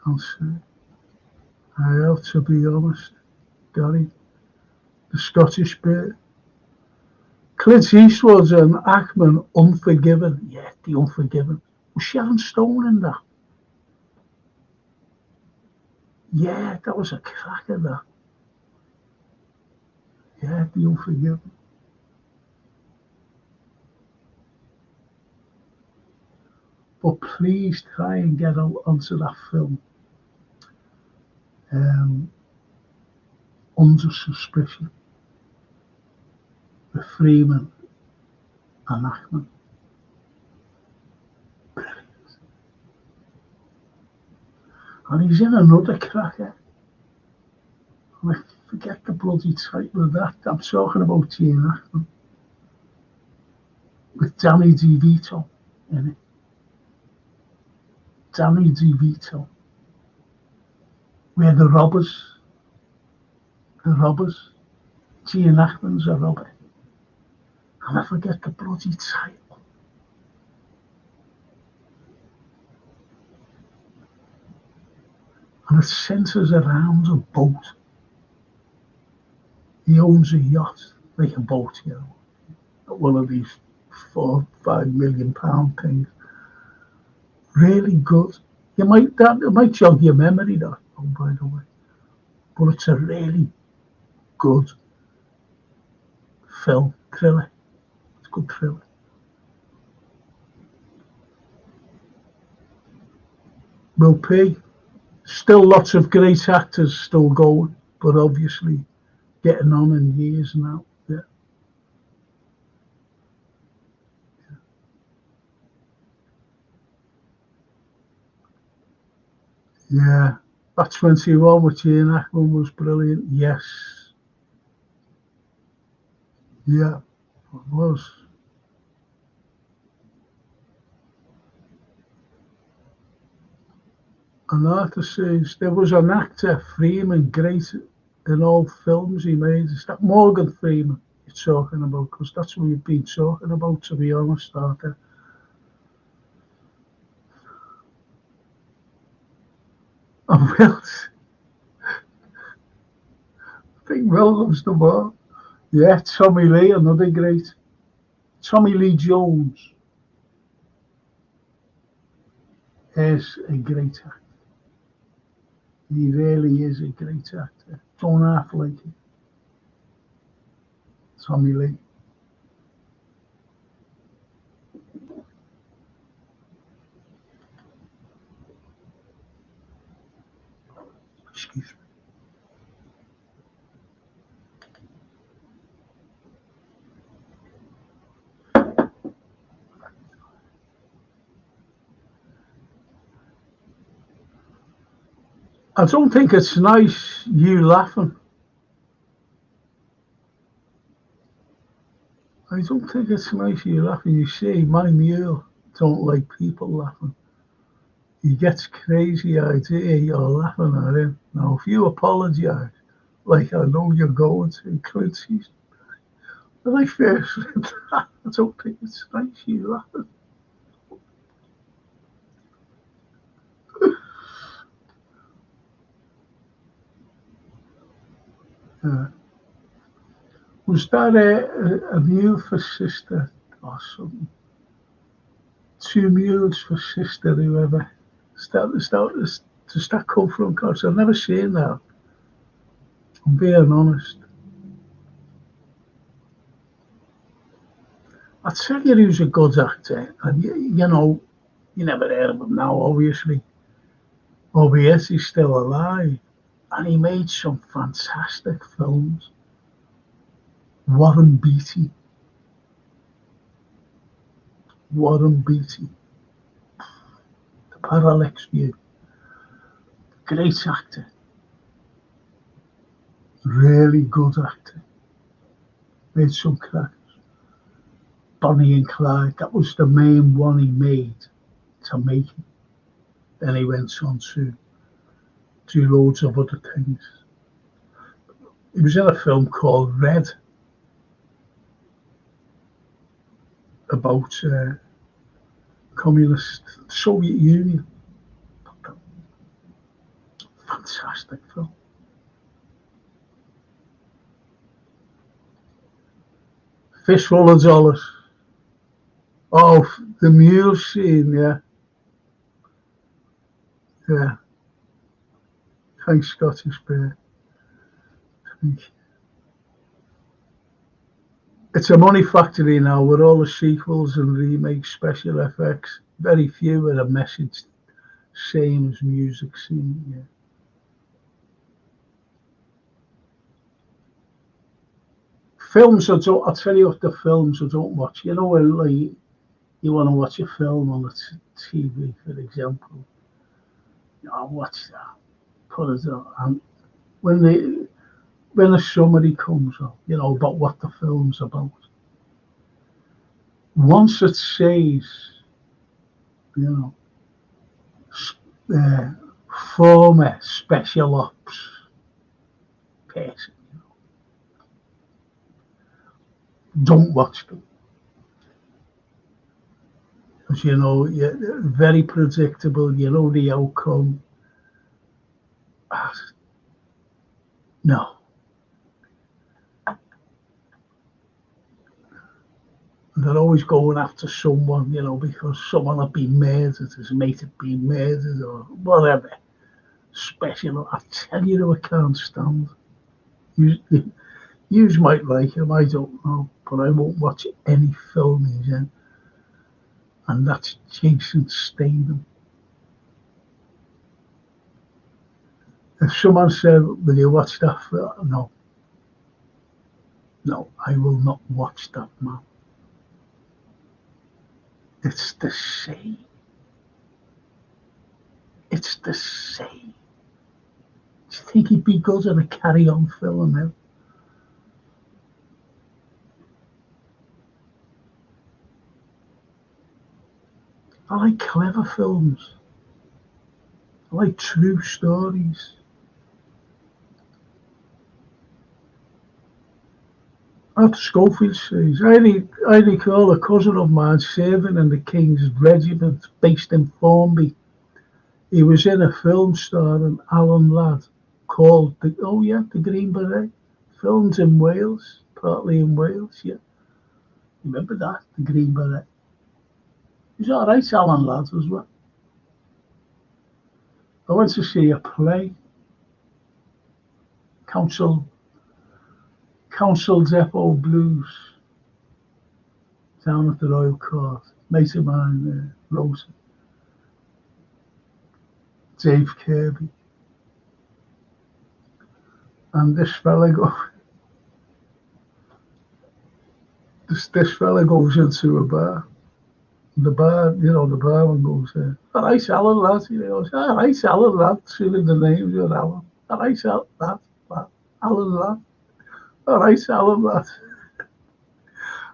Can't say. I have to be honest, Gary. The Scottish bit. Clint Eastwood and Ackman, Unforgiven. Yeah, The Unforgiven. Was Sharon Stone in that? Yeah, that was a cracker, that. Yeah, The Unforgiven. But please try and get onto that film. Under Suspicion with Freeman and Ackman. And he's in another cracker. And I forget the bloody title of that. I'm talking about Gene Hackman with Danny DeVito in it. Danny DeVito. Where the robbers, Gene Hackman's a robber. And I forget the bloody title. And it centres around a boat. He owns a yacht, like a boat, you know, one of these £4-5 million things. Really good. It might jog your memory, that, oh, by the way. But it's a really good film, thriller. It's a good thriller. Will P. Still lots of great actors still going, but obviously getting on in years now. Yeah. Yeah. That 21 with Gene Hackman was brilliant. Yes. Yeah, it was. And Arthur says there was an actor, Freeman, great in all films he made. Is that Morgan Freeman you're talking about? Because that's what we've been talking about, to be honest, Arthur. And Will, I think Williams the one. Yeah, Tommy Lee, another great. Tommy Lee Jones is a great actor. He really is a great actor. Don't half like it. Tommy Lee. Excuse me. I don't think it's nice you laughing. I don't think it's nice you laughing. You see, my mule don't like people laughing. He gets crazy idea you're laughing at him. Now, if you apologise, like I know you're going to, Quincy, when I first read that, I don't think it's nice you laughing. Uh, was that a mule for sister or something? Two mules for sister, whoever. Does that come from? Because I've never seen that. I'm being honest. I'll tell you who's a good actor, and you know, you never heard of him now, obviously. Obviously, he's still alive, and he made some fantastic films. Warren Beatty. Warren Beatty. The Parallax View. Great actor. Really good actor. Made some crackers. Bonnie and Clyde. That was the main one he made to make it. Then he went on to do loads of other things. He was in a film called Red about communist Soviet Union. Fantastic film. Fistful of Dollars. Oh, the mule scene, yeah. Yeah. Thanks, Scottish Bear. It's a money factory now with all the sequels and remakes, special effects. Very few with a message, same as music scene, yeah. Films, I'll tell you what the films I don't watch. You know, like, you want to watch a film on the TV, for example. I'll watch that. Put it on. And when the when a summary comes up, about what the film's about, once it says, you know, uh, former special ops person, don't watch them. Because, you're very predictable, you know the outcome. Ah, no. They're always going after someone, because someone had been murdered, his mate had been murdered, or whatever. Special, I tell you, I can't stand. You, you might like him, I don't know, but I won't watch any film he's in. And that's Jason Statham. If someone said, "Will you watch that film?" No, no, I will not watch that, man. It's the same. It's the same. Do you think he'd be good at a carry-on film now? I like clever films. I like true stories. At Schofield says, I recall a cousin of mine serving in the King's Regiment based in Formby. He was in a film starring Alan Ladd called the Green Beret. Filmed in Wales, partly in Wales, yeah. Remember that, the Green Beret. He's alright, Alan Ladd as well. I went to see a play, Council Council Depot Blues, down at the Royal Court. Mate of mine, Rosa, Dave Kirby, and this fella goes into a bar. The barman goes, all right, Alan, lad. He goes, all right, Alan, lad. Seeing the names of Alan. All right, lad. Alan, lad. All right, Alan, lad.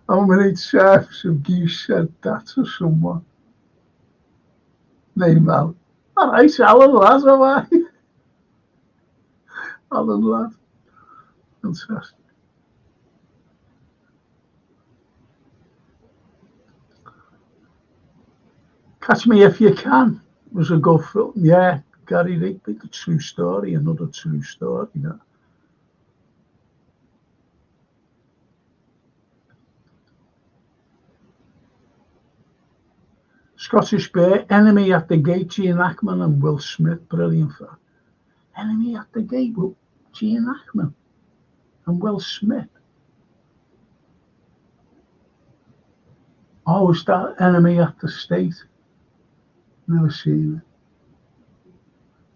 How many times have you said that to someone named Alan? All right, Alan, lad, am I? Alan, lad. Fantastic. Catch Me If You Can was a good film. Yeah, Gary Rigby, the true story, another true story. Yeah. Scottish Bear, Enemy at the Gate, Gene Hackman and Will Smith, brilliant film. Enemy at the Gate with Gene Hackman and Will Smith. Oh, is that Enemy at the State? Never seen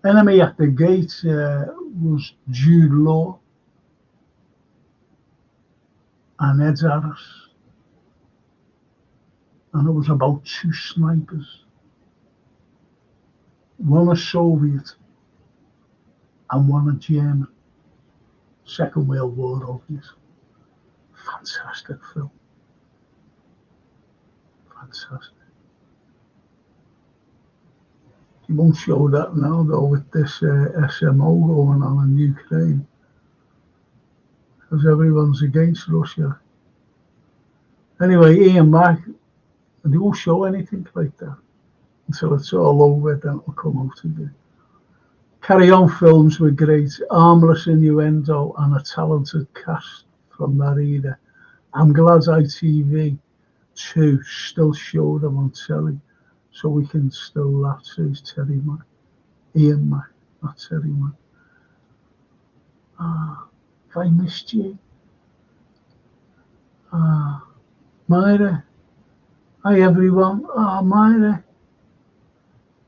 it. Enemy at the Gate was Jude Law and Ed Harris, and it was about two snipers, one a Soviet and one a German. Second World War, obviously. Fantastic film. Fantastic. You won't show that now, though, with this SMO going on in Ukraine, because everyone's against Russia. Anyway, Ian Mac, they won't show anything like that until it's all over, then it'll come out again. Carry On films were great, armless innuendo and a talented cast from that era. I'm glad ITV2 still show them on telly, so we can still laugh, says Terry Mac. Ian Mac, not Terry Mac. Ah, have I missed you? Ah, Myra. Hi everyone. Ah, Myra.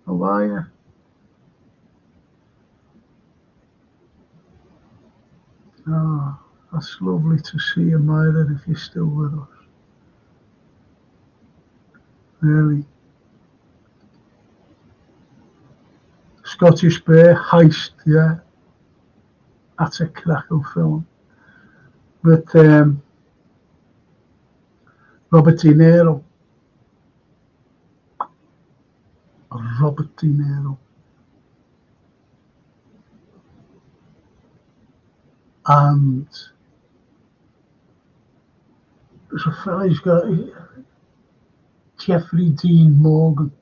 How are you? Ah, that's lovely to see you, Myra, if you're still with us. Really. Scottish Bear, Heist, yeah. That's a cracking film. But Robert De Niro. Robert De Niro. And there's a fella who's got Jeffrey Dean Morgan.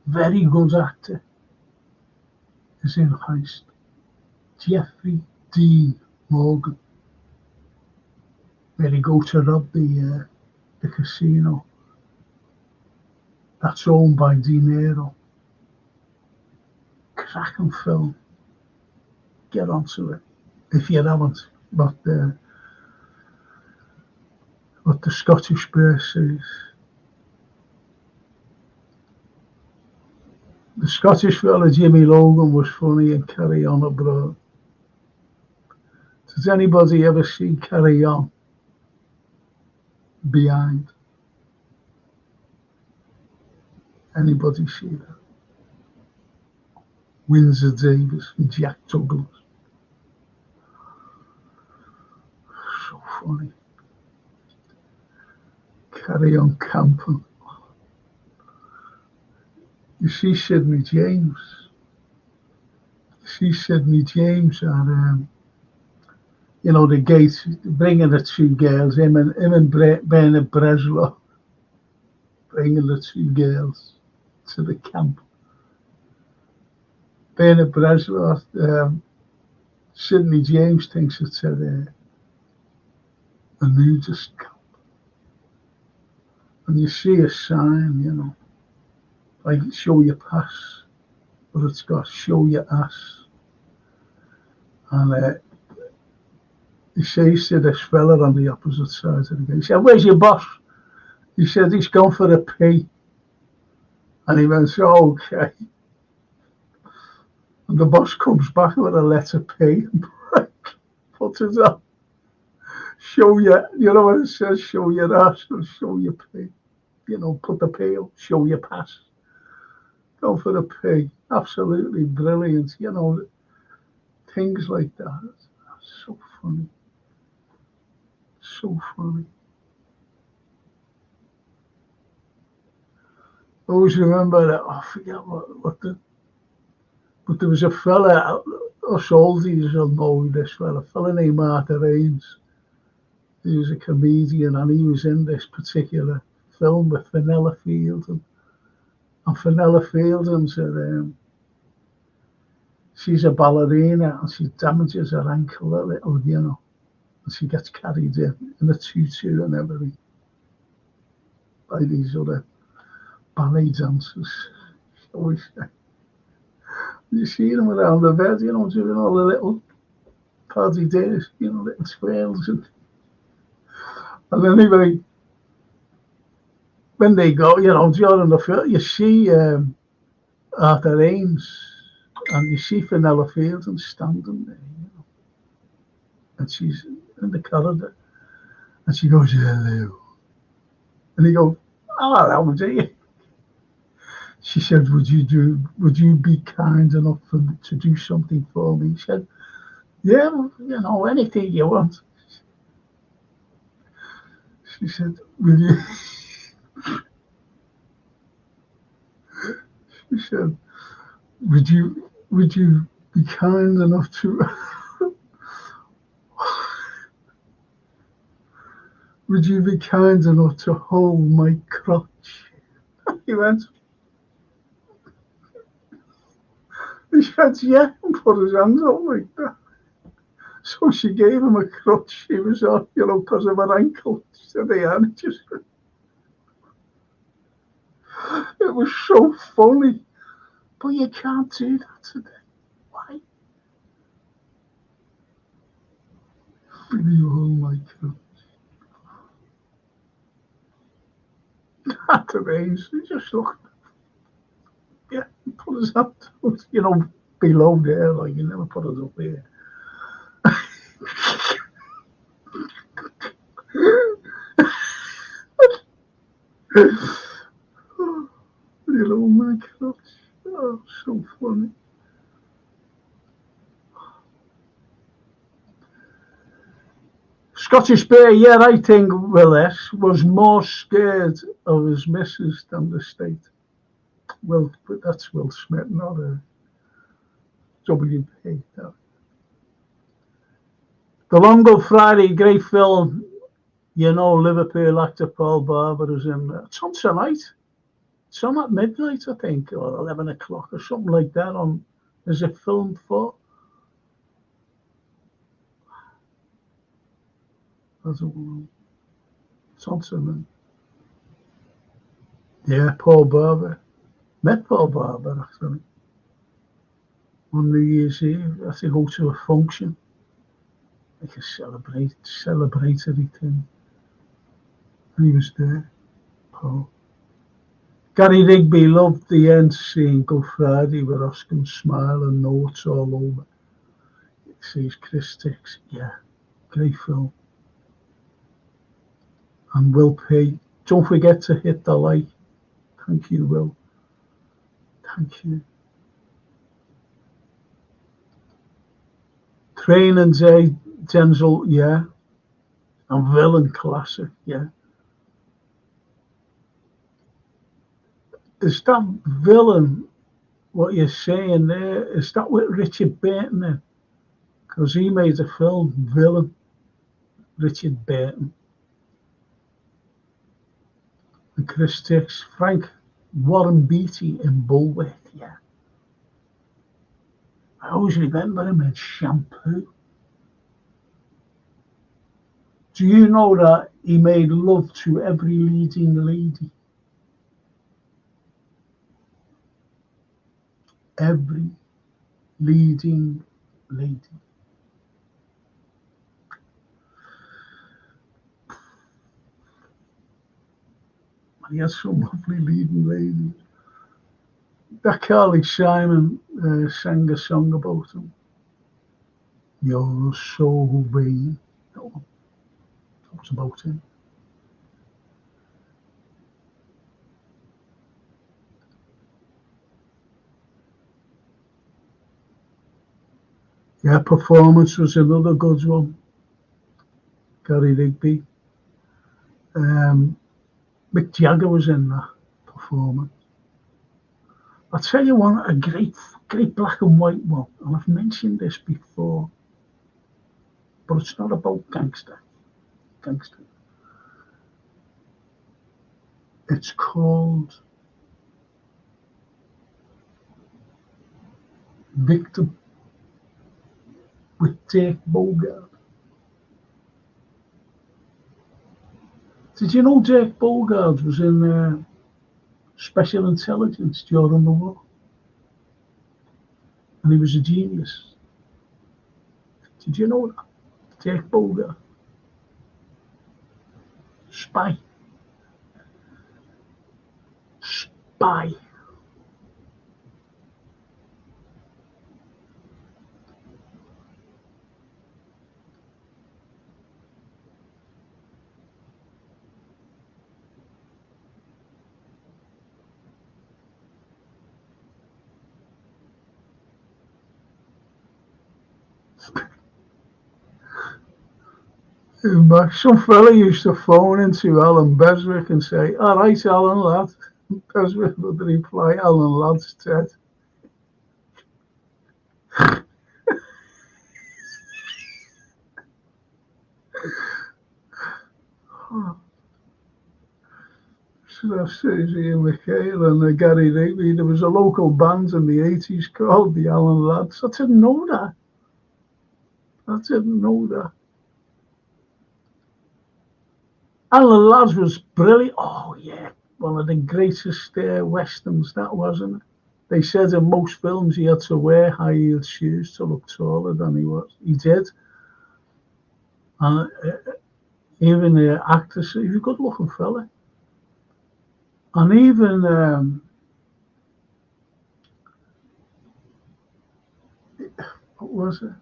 Very good actor. Is in Heist. Jeffrey Dean Morgan. Where he go to rob the casino. That's owned by De Niro. Cracking film. Get onto it if you haven't. But what the Scottish Bear says. The Scottish fella Jimmy Logan was funny in Carry On Abroad. Does anybody ever see Carry On Behind? Anybody see that? Windsor Davis and Jack Douglas. So funny. Carry On Camping. You see Sidney James. At the gate, bringing the two girls, him and Bernard Breslow, bringing the two girls to the camp. Bernard Breslow, Sidney James thinks it's a nudist camp. And you see a sign, like show your pass, but it's got show your ass. And he says to this fella on the opposite side of the gate, he said, "Where's your boss?" He said, "He's gone for a pee." And he went, "Oh, okay." And the boss comes back with a letter P and puts it on. Show your, what it says, show your ass or show your P. Put the P up, show your pass. Go for the P. Absolutely brilliant. Things like that. That's so funny. So funny. I always remember that. I forget but there was a fella, us oldies will know this fella, a fella named Arthur Ames. He was a comedian and he was in this particular film with Fenella Fielding. And Fenella Fielding said, she's a ballerina and she damages her ankle a little, and she gets carried in a tutu and everything by these other ballet dancers. Always say. You see them around the bed, doing all the little paddy days, little twirls. And anyway, when they go, during the film, you see Arthur Ames and you see Fenella Fielding standing there, and she's in the corridor and she goes, "Hello." And he goes, "Oh, hello, dear." She said, would you be kind enough to do something for me? He said, "Yeah, anything you want." She said, she said, would you be kind enough to, would you be kind enough to hold my crotch? He went, he said, "Yeah," and put his hands up like that. So she gave him a crutch. He was on, because of her ankle. She said, "Yeah," and it was so funny. But you can't do that today. Why? Will you hold my crutch? At the age, he just looked. Yeah, he put his hand up, below there, like he never put it up here. Little my crotch. Oh, so funny. Scottish Bear, yeah, I think Willis was more scared of his missus than the state. Well, but that's Will Smith, not a WP. No. The Longo Friday, great film. You know, Liverpool actor Paul Barber is in there. It's on tonight. It's on at midnight, I think, or 11 o'clock or something like that. On Is it filmed for? I don't know. It's on tonight. Yeah, Paul Barber. Met Paul Barber, actually, on New Year's Eve. I had to go to a function, like a celebratory thing. And he was there, Paul. Gary Rigby loved the end scene, Good Friday, with Oscar smile and notes all over. He says Chris Tix, yeah, great film. And Will P, don't forget to hit the like. Thank you, Will. Thank you. Training Day, Denzel, yeah. And Villain, classic, yeah. Is that Villain, what you're saying there, is that with Richard Burton in? Because he made a film, Villain, Richard Burton. And Chris Tix, Frank Warren Beatty in Bulwark, yeah. I always remember him in Shampoo. Do you know that he made love to every leading lady? Every leading lady. And he has some lovely leading ladies. That Carly Simon sang a song about him. You're so vain. That one. That was about him. Yeah, Performance was another good one. Gary Rigby. Mick Jagger was in that Performance. I'll tell you one, a great black and white one, and I've mentioned this before, but it's not about gangster. It's called Victim with Dirk Bogarde. Did you know Dirk Bogarde was in Special Intelligence during the war? And he was a genius. Did you know that? Dirk Bogarde. Spy. Spy. Some fella used to phone into Alan Beswick and say, all right, Alan, lad. Beswick would reply, Alan, lad's dead. So that's Ian McHale and Gary Rigby. There was a local band in the 80s called the Alan Lads. I didn't know that. Alan Lads was brilliant. Oh, yeah. One of the greatest westerns, that wasn't it? They said in most films he had to wear high-heeled shoes to look taller than he was. He did. And even the actors, he was a good-looking fella. And even, what was it?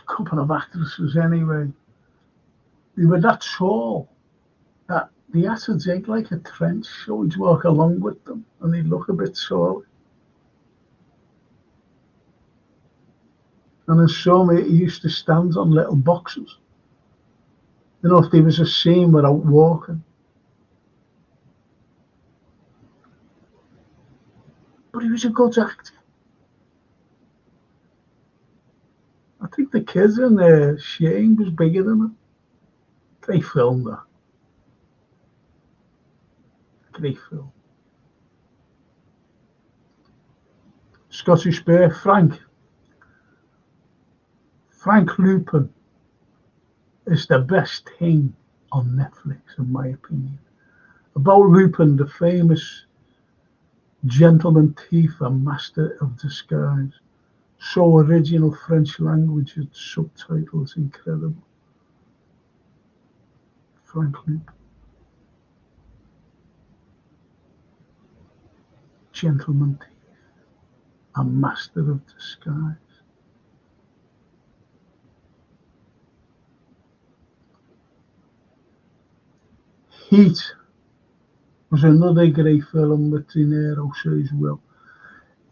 A couple of actresses anyway. They were that tall that they had to dig like a trench so he'd walk along with them and he'd look a bit tall. And in some, he used to stand on little boxes. You know, if there was a scene without walking. But he was a good actor. I think the kids in there, Shane was bigger than him. Great film, that. Great film. Scottish Bear, Frank Lupin is the best thing on Netflix, in my opinion. About Lupin, the famous gentleman thief and master of disguise. So original, French language with subtitles, incredible. Frank Lupin. Gentleman thief and master of disguise. Heat was another great film with De Niro says well.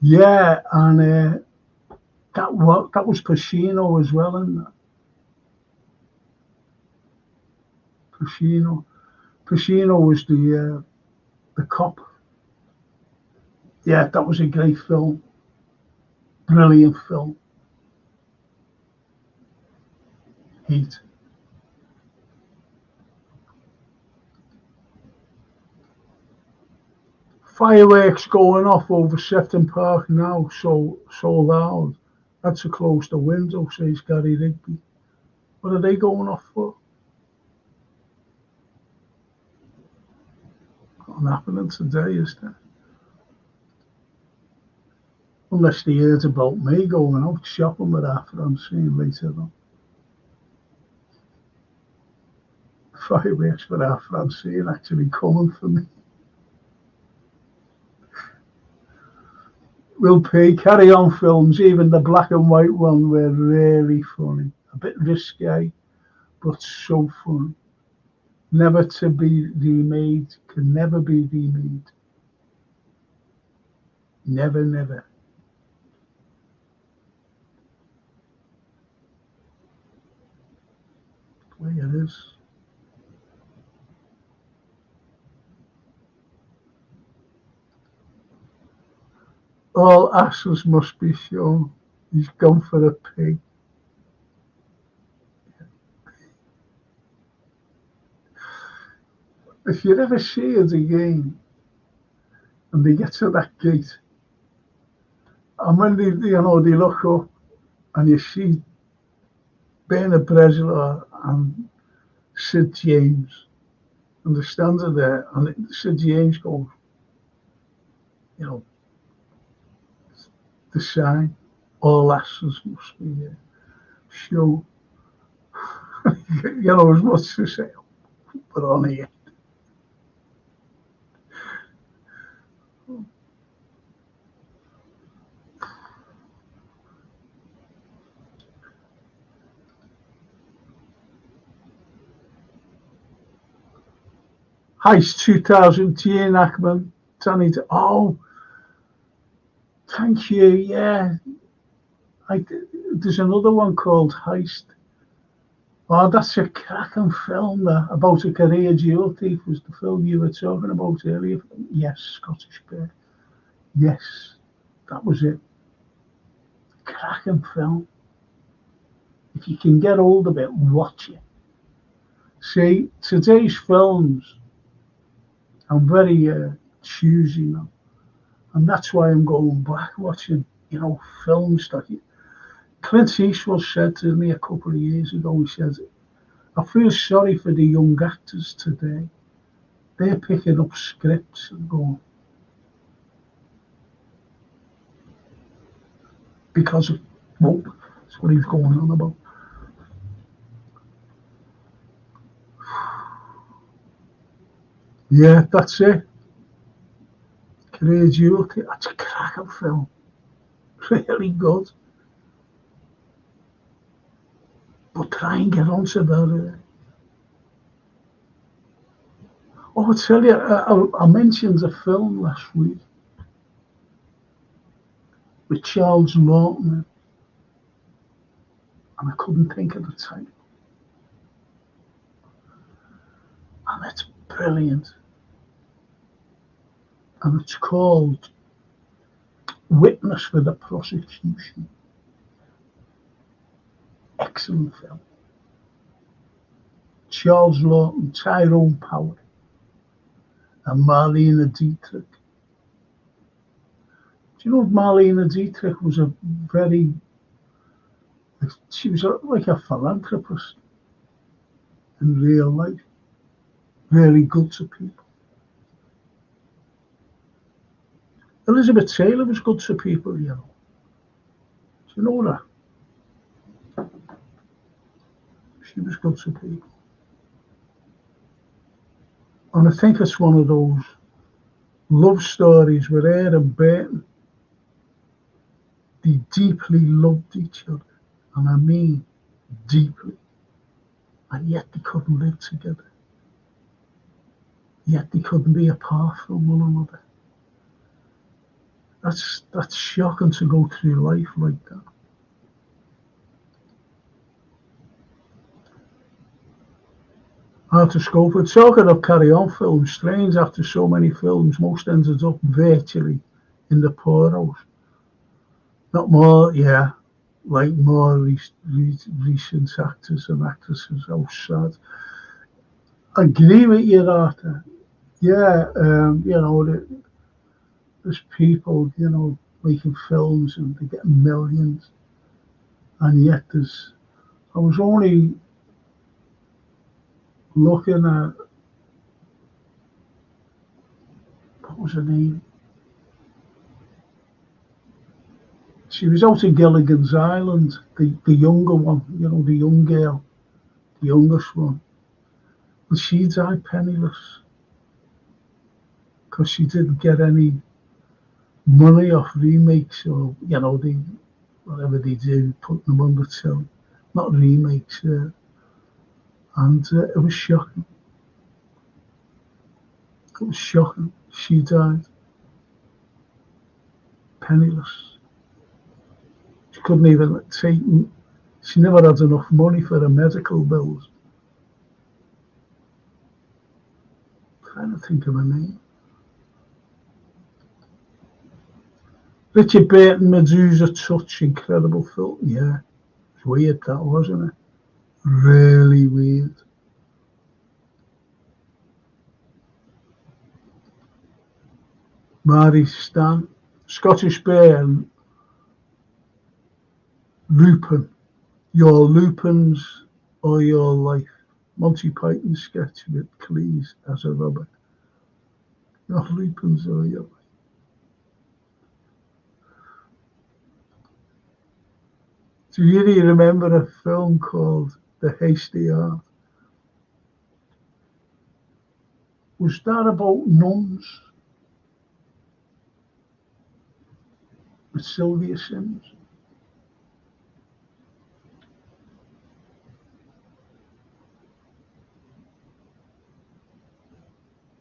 Yeah, and that was Pacino as well, and Pacino was the cop. Yeah, that was a great film, brilliant film. Heat. Fireworks going off over Sefton Park now, so loud. Had to close the window, says Gary Rigby. What are they going off for? Not happening today, is there? Unless they heard about me going out shopping with our Francine later on. Fireworks with our Francine actually coming for me. Will P. Carry On films, even the black and white one, were really funny. A bit risque, but so fun. Never to be remade, can never be remade. Never, never. The way it is. All asses must be shown. He's gone for a pig. If you ever see it again, and they get to that gate, and when they look up, and you see Bernard Breslau and Sid James, and they're standing there, and Sid James goes, you know, the sign, all asses must be shown. You know, as much to say, but on here. Heist 2010, Ackman. Oh, thank you. Yeah, there's another one called Heist. Oh, that's a cracking film. About a career jewel thief was the film you were talking about earlier. Yes, Scottish Bear. Yes, that was it. Cracking film. If you can get hold of it, watch it. See, today's films, I'm very choosy now. And that's why I'm going back watching, films that Clint Eastwood said to me a couple of years ago. He says, I feel sorry for the young actors today. They're picking up scripts and going, because of, well, that's what he's going on about. Yeah, that's it. Career Jewel, that's a cracking film. Really good. But try and get onto that. Oh, I tell you, I mentioned a film last week with Charles Martin. and I couldn't think of the title. And it's brilliant. And it's called Witness for the Prosecution. Excellent film. Charles Lawton, Tyrone Power, and Marlene Dietrich. Do you know Marlene Dietrich was she was like a philanthropist in real life, really good to people. Elizabeth Taylor was good to people, you know. Do you know that? She was good to people. And I think it's one of those love stories where her and Burton, they deeply loved each other. And I mean deeply. And yet they couldn't live together. Yet they couldn't be apart from one another. That's shocking to go through life like that. Arthur Schofield, talking of Carry On films, strange after so many films, most ended up virtually in the poorhouse. Not more, yeah, like more recent actors and actresses. How sad. I agree with you, Arthur. Yeah, you know, there's people, you know, making films and they're getting millions, and yet I was only looking at, what was her name? She was out in Gilligan's Island, the younger one, you know, the young girl, the youngest one. And she died penniless because she didn't get any money off remakes or, you know, whatever they do, putting them on the till. Not remakes, and it was shocking. It was shocking. She died penniless. She couldn't even take, she never had enough money for her medical bills. I'm trying to think of her name. Richard Burton, Medusa Touch, incredible film. Yeah, it's weird that, wasn't it? Really weird. Mary Stan, Scottish Bear, and Lupin. Your Lupins or Your Life. Monty Python sketch with Cleese as a robber. Your Lupins or Your Life. Do you really remember a film called The Hasty Heart? Was that about nuns with Sylvia Sims?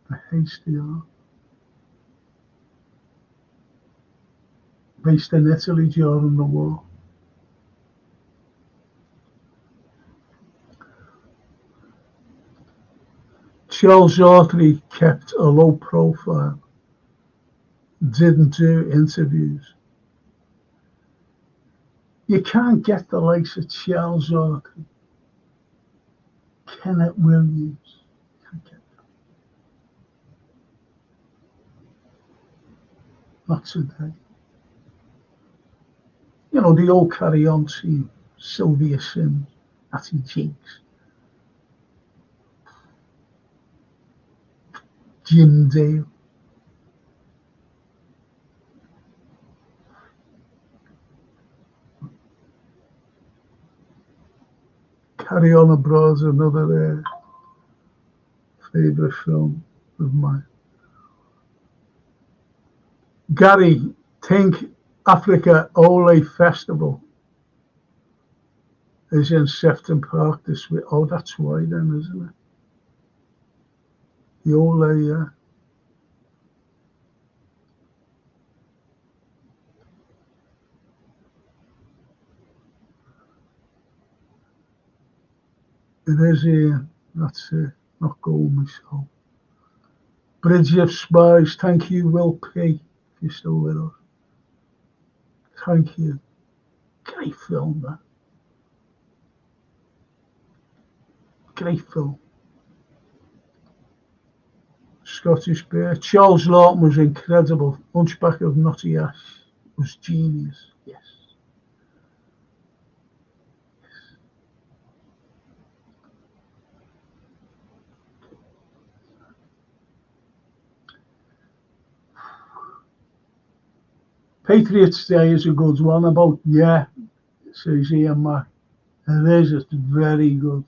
The Hasty Heart. Based in Italy during the war. Charles Autry kept a low profile, didn't do interviews. You can't get the likes of Charles Autry, Kenneth Williams. You can't get them. Not today. You know, the old Carry On team, Sylvia Sims, Atty Jinks, Jim Dale. Carry On Abroad is another favourite film of mine. Gary, think Africa Ole Festival is in Sefton Park this week. Oh, that's why then, isn't it? The Ole, yeah. It is here. That's not going myself. Bridge of Spies, thank you, Will P, if you're still with us. Thank you. Great film, that. Great film. Scottish Bear. Charles Lawton was incredible. Hunchback of Notre Ash was genius. Yes. Patriots Day is a good one. About, says Ian Mac. It is, it's very good.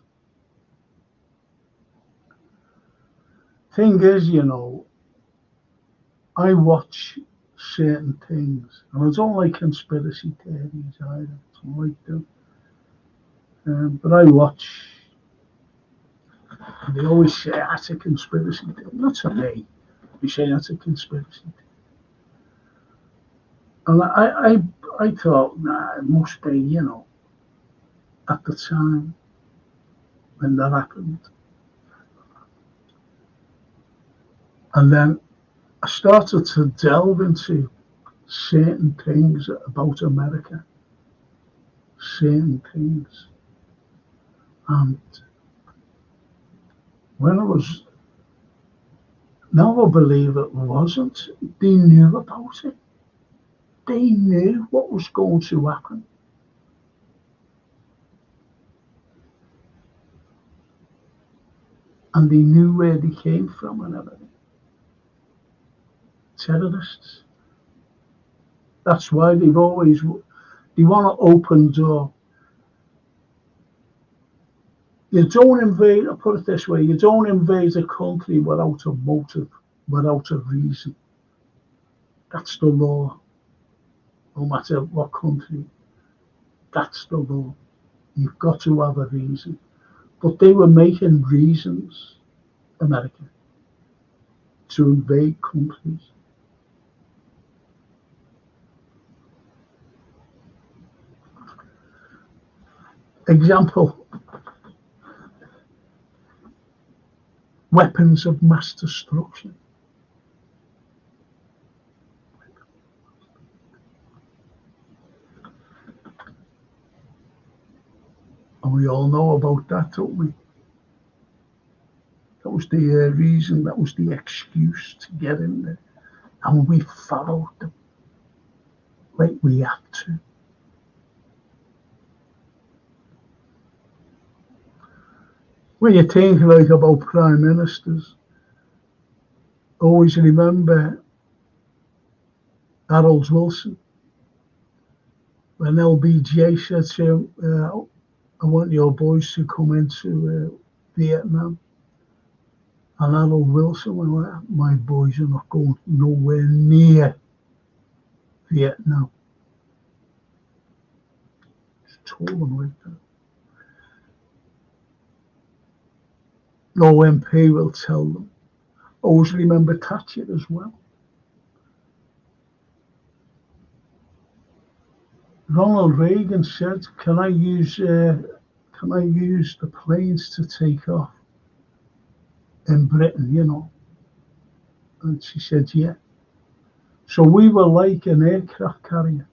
Thing is, I watch certain things, and I don't like conspiracy theories either. I don't like them. But I watch, and they always say that's a conspiracy theory. Not to me. They say that's a conspiracy theory. And I thought, nah, it must be, at the time when that happened. And then I started to delve into certain things about America, certain things. And when now I believe it wasn't, they knew about it. They knew what was going to happen. And they knew where they came from and everything. Terrorists. That's why they want to open door. You don't invade, I'll put it this way, you don't invade a country without a motive, without a reason. That's the law. No matter what country, that's the law. You've got to have a reason. But they were making reasons, America, to invade countries. Example, weapons of mass destruction. And we all know about that, don't we? That was the reason, that was the excuse to get in there. And we followed them like we had to. When you think like about prime ministers, always remember Harold Wilson. When LBJ said to him, I want your boys to come into Vietnam. And Harold Wilson went, my boys are not going nowhere near Vietnam. Just told them like that. No MP will tell them. Always remember Thatcher as well. Ronald Reagan said, can I use the planes to take off in Britain, And she said, yeah. So we were like an aircraft carrier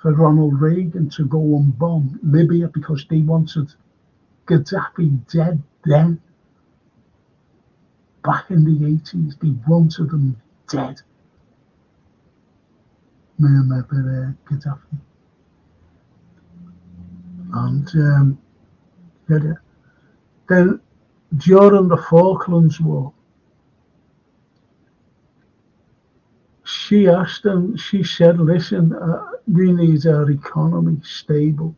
for Ronald Reagan to go and bomb Libya because they wanted Gaddafi dead then. Back in the 80s, they wanted him dead. Remember Gaddafi. And then during the Falklands War, she asked him, she said, listen, we need our economy stable.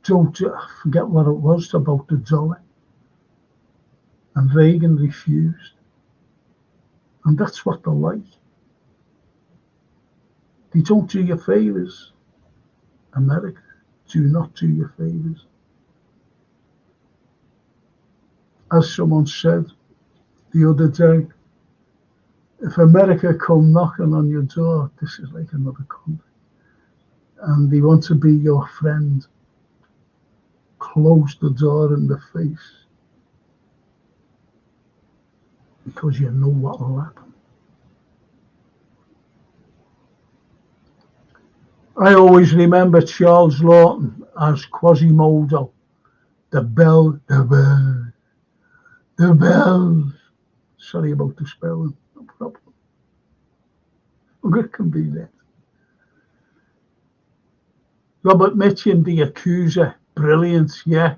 Don't forget what it was about the dollar. And Reagan refused. And that's what they're like. They don't do you favors. America, do not do you favors. As someone said the other day, if America come knocking on your door, this is like another country, and they want to be your friend, close the door in the face because you know what will happen. I always remember Charles Lawton as Quasimodo. The bell, the bell, the bells. Sorry about the spelling, no problem. It can be that. Robert Mitchum, the accuser, brilliant, yeah.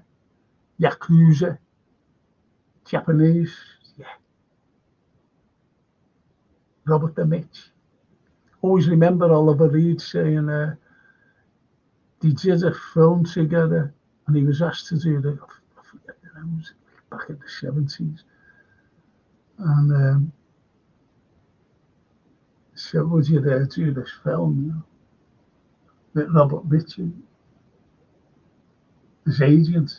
Yakuza, Japanese, yeah. Robert the Mitch. Always remember Oliver Reed saying they did a film together and he was asked to do I forget the names, back in the 70s. And he said, would you dare do this film, with Robert Mitchum, his agent?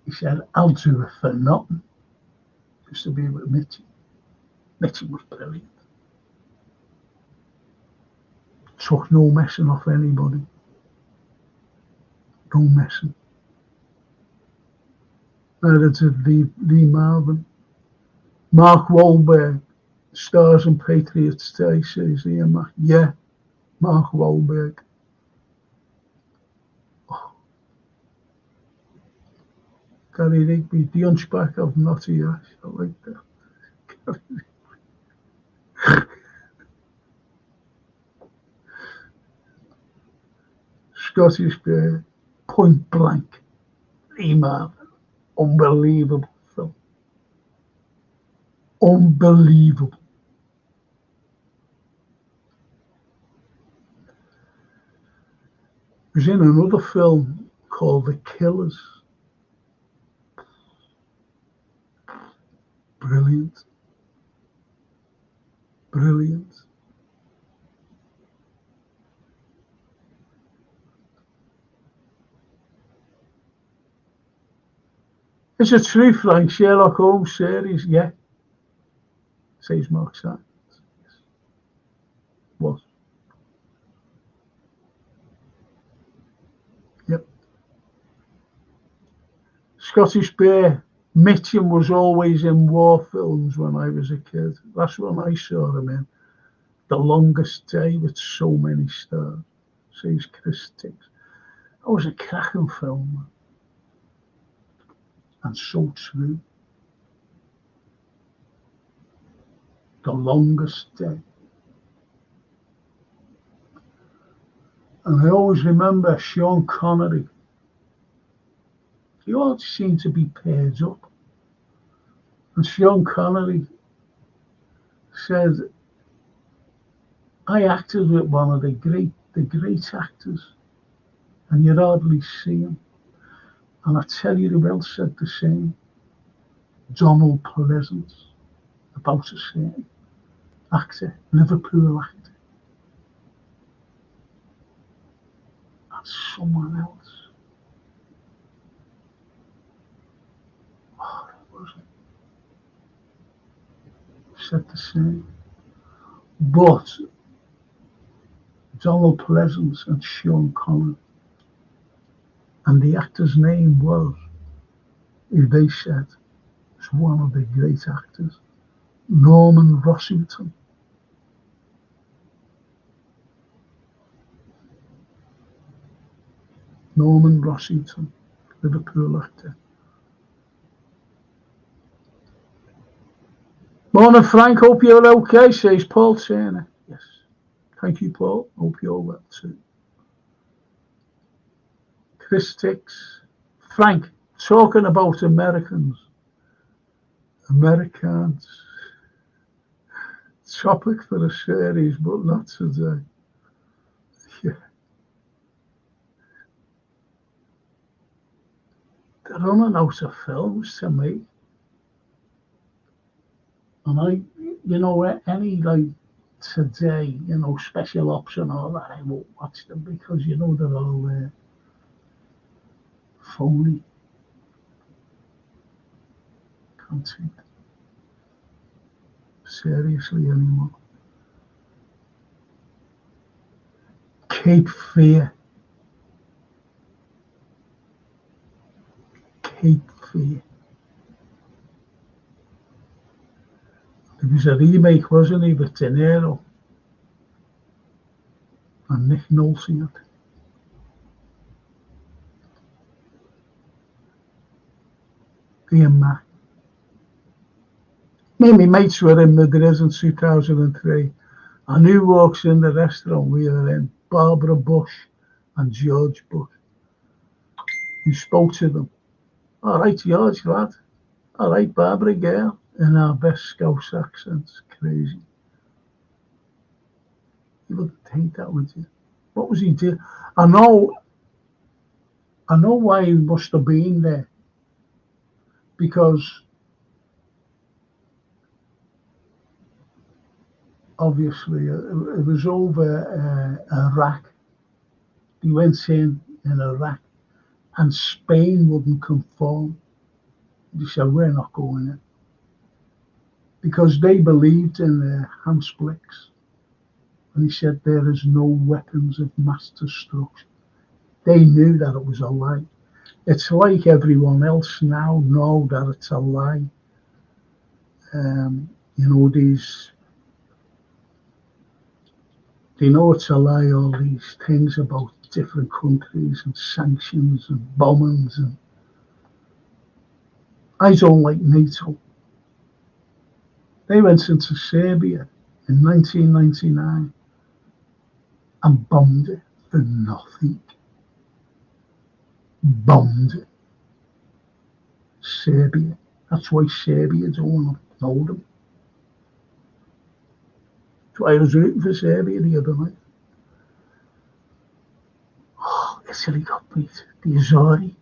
He said, I'll do it for nothing, just to be with Mitchum. Mitchum was brilliant. Took no messing off anybody. No messing. Neither did Lee Marvin. Mark Wahlberg stars in Patriots Day, says Ian. Yeah, Mark Wahlberg. Oh. Gary Rigby, the Hunchback of Notty Ash. I like that. Scottish Bear, Point Blank. Lee Marvin. Unbelievable film. Unbelievable. He was in another film called The Killers. Brilliant. Brilliant. It's a true Frank Sherlock Holmes series, yeah, says Mark Sachs. Yes. Was. Yep. Scottish Bear. Mitchum was always in war films when I was a kid. That's when I saw him in The Longest Day with so many stars, says Chris Tiggs. That was a cracking film, and so true. The Longest Day. And I always remember Sean Connery. They all seem to be paired up. And Sean Connery said, I acted with one of the great actors, and you hardly see him. And I tell you who else said the same? Donald Pleasance, about the same actor, Liverpool actor. And someone else. Oh, who was it? Said the same. But Donald Pleasance and Sean Connery, and the actor's name was, who they said was one of the great actors, Norman Rossington. Norman Rossington, Liverpool actor. Morning, Frank. Hope you're okay, says Paul Turner. Yes. Thank you, Paul. Hope you're well too. Chris Ticks. Frank, talking about Americans. Topic for a series, but not today. Yeah. They're running out of films to make. And any like today, special ops and all that, I won't watch them because they're all phony. Can't take it seriously anymore. Cape Fear. Cape Fear. There was a remake, wasn't he, with De Niro and Nick Nolte in it. Ian Mac. Me and my mates were in Madrid in 2003, and who walks in the restaurant we were in? Barbara Bush and George Bush. We spoke to them. All right, George, lad. All right, Barbara girl. In our best Scouse accents. Crazy. You wouldn't think that, would you? What was he doing? I know why he must have been there. Because obviously it was over Iraq. He went in Iraq, and Spain wouldn't conform. They said, we're not going in. Because they believed in Hans Blix. And he said, there is no weapons of mass destruction. They knew that it was a lie. It's like everyone else now know that it's a lie. They know it's a lie, all these things about different countries and sanctions and bombings. And I don't like NATO. They went into Serbia in 1999 and bombed it for nothing. Bombed it. Serbia. That's why Serbia don't know them. That's why I was rooting for Serbia the other night. Oh, Italy got beat. The Azori.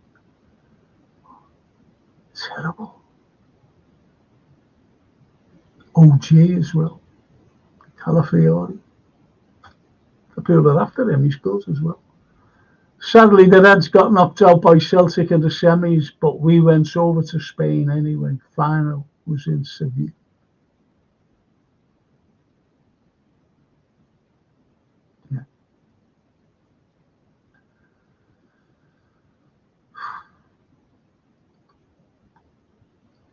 Terrible. OG as well. Calafiori. The people that are after him, he's good as well. Sadly, the Reds got knocked out by Celtic in the semis, but we went over to Spain anyway. Final was in Seville. Yeah.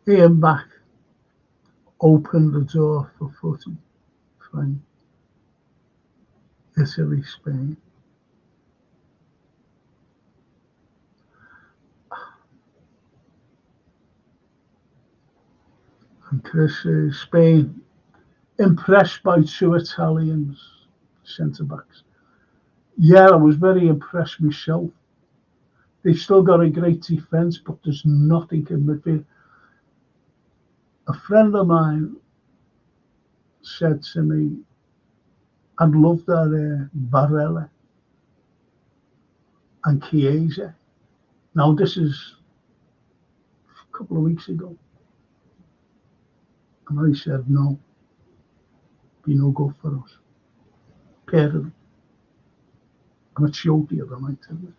Ian Mac opened the door for footy. Frank. Italy, Spain. And Chris, Spain, impressed by two Italians, centre-backs. Yeah, I was very impressed myself. They've still got a great defence, but there's nothing in midfield. A friend of mine said to me, I'd love that Barella and Chiesa. Now, this is a couple of weeks ago. And I said, no, be no good for us. Pair of them. And it showed the other night, didn't it?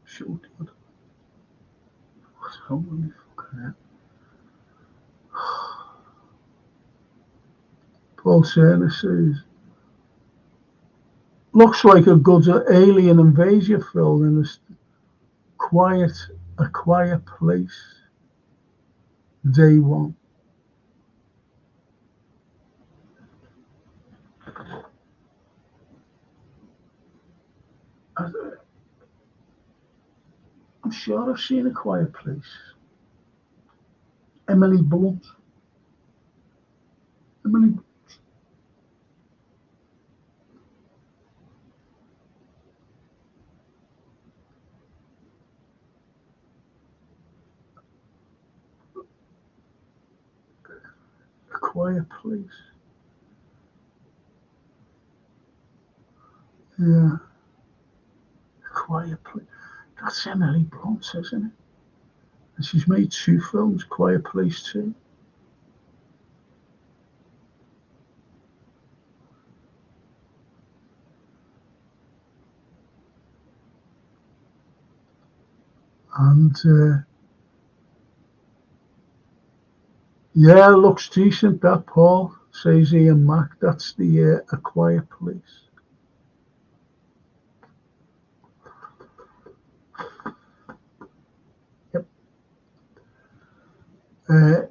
Showed the other night. What's wrong with me fucking head? Paul Serner says, looks like a good alien invasion film in a quiet place. Day one. I'm sure I've seen A Quiet Place. Emily Blunt. Emily. A Quiet Place. Yeah. A Quiet Place. That's Emily Blunt, isn't it? And she's made two films, Quiet Place 2. And yeah, looks decent, that, Paul, says Ian Mac. That's the A Quiet Place.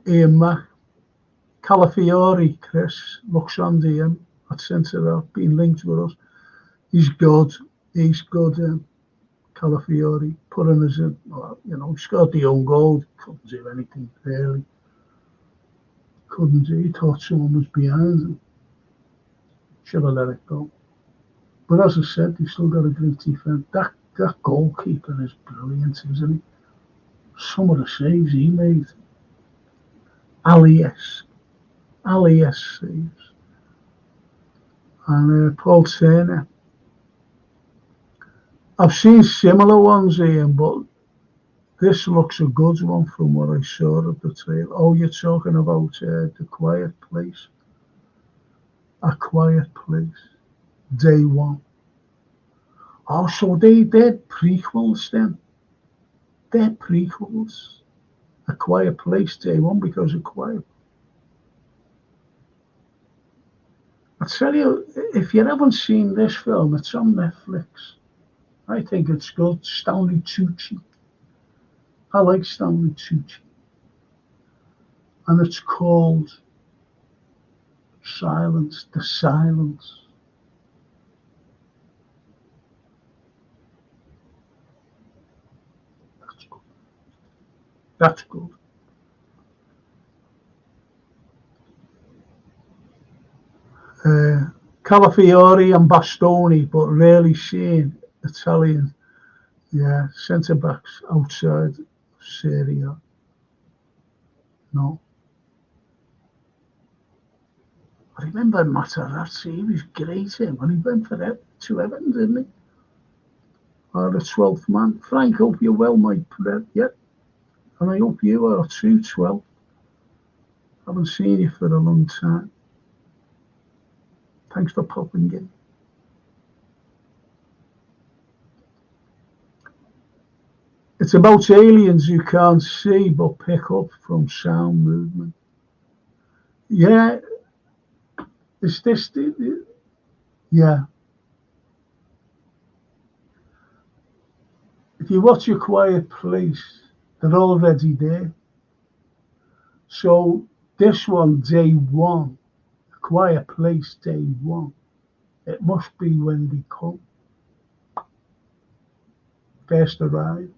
Ian Mac, Calafiore, Chris, looks on DM at centre half, being linked with us. He's good. He's good. Calafiore putting us in. Well, he scored the own goal. Couldn't do anything really. Couldn't do. He thought someone was behind him. Should have let it go. But as I said, he's still got a great defence. That goalkeeper is brilliant, isn't he? Some of the saves he made. Alias saves. And Paul Turner. I've seen similar ones, Ian, but this looks a good one from what I saw of the trailer. Oh, you're talking about The Quiet Place. A Quiet Place. Day one. Oh, so they're prequels then. They're prequels. A Quiet Place, Day one, because of Quiet. I tell you, if you haven't seen this film, it's on Netflix. I think it's good. Stanley Tucci. I like Stanley Tucci. And it's called Silence, The Silence. That's good. That's good. Calafiore and Bastoni, but rarely seen Italian, centre backs outside Serie A. No. I remember Materazzi, he was great when he went to Everton, didn't he? Or the 12th man. Frank, hope you're well, my friend. Yeah. And I hope you are too, 12. Haven't seen you for a long time. Thanks for popping in. It's about aliens you can't see but pick up from sound movement. Yeah. Is this the yeah. If you watch A Quiet Place, they're already there. So this one, day one, A Quiet Place, day one, it must be when they come. First arrive.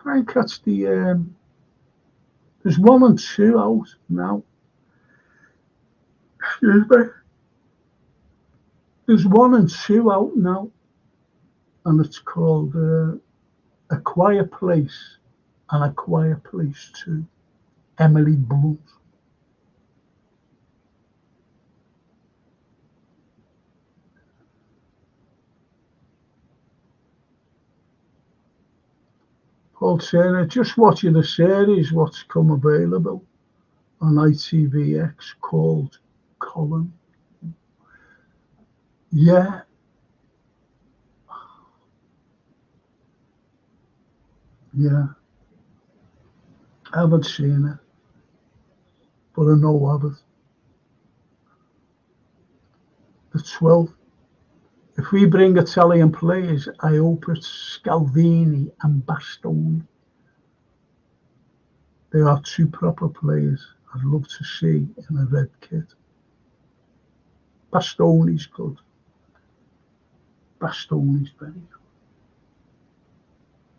Try and catch the there's 1 and 2 out now. Excuse me. There's 1 and 2 out now, and it's called A Quiet Place and A Quiet Place 2. Emily Blunt. Paul Turner, just watching a series what's come available on ITVX called Colin. Yeah. Yeah. I haven't seen it, but I know of it. The 12th. If we bring Italian players, I hope it's Scalvini and Bastoni. They are 2 proper players I'd love to see in a red kit. Bastoni's good. Bastoni's very good.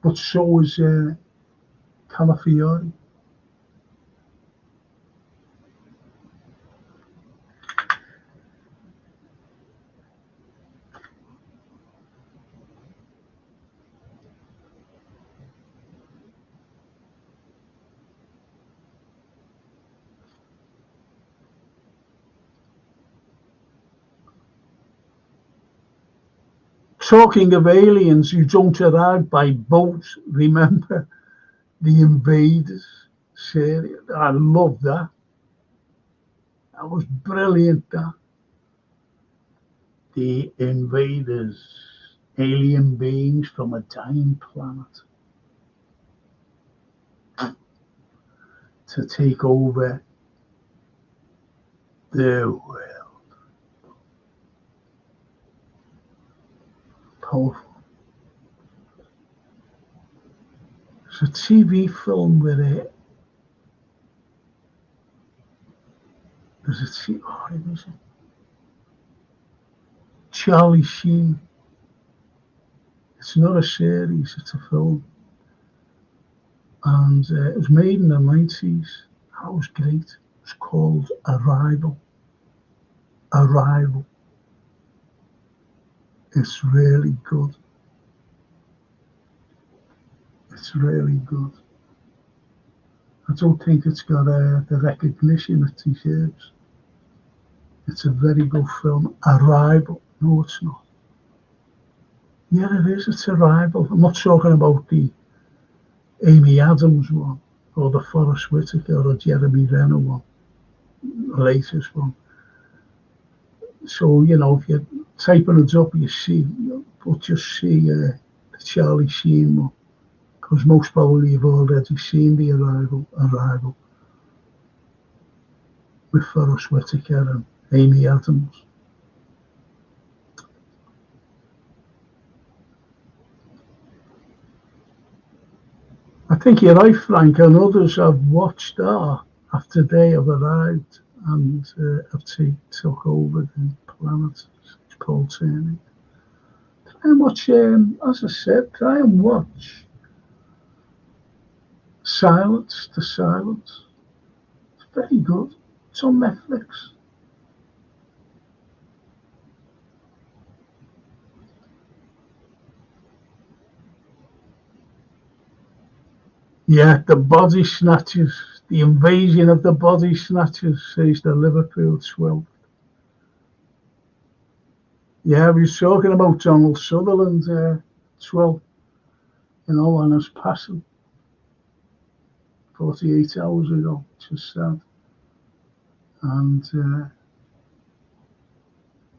But so is Calafiore. Talking of aliens who don't arrive by boat, remember the Invaders series? I love that. That was brilliant, that. The Invaders, alien beings from a dying planet to take over The world. Powerful. It's a TV film with it. There's a TV. Oh, it was it? Charlie Sheen. It's not a series, it's a film. And it was made in the 90s. That was great. It's called Arrival. Arrival. It's really good. It's really good. I don't think it's got the recognition it deserves. It's a very good film. Arrival. No, it's not. Yeah, it is. It's Arrival. I'm not talking about the Amy Adams one, or the Forrest Whitaker or Jeremy Renner one, the latest one. So, if you're typing it up, but just see the Charlie Sheen one, because most probably you've already seen the Arrival with Forrest Whitaker and Amy Adams. I think you're right, Frank, and others have watched that after they have arrived and have took over the planet. It's Paul Tierney. Try and watch, as I said, try and watch Silence to Silence. It's very good. It's on Netflix. Yeah, the body snatchers, the invasion of the body snatchers, says the Liverpool 12. Yeah, we was talking about Donald Sutherland 12, on his passing 48 hours ago, which is sad. And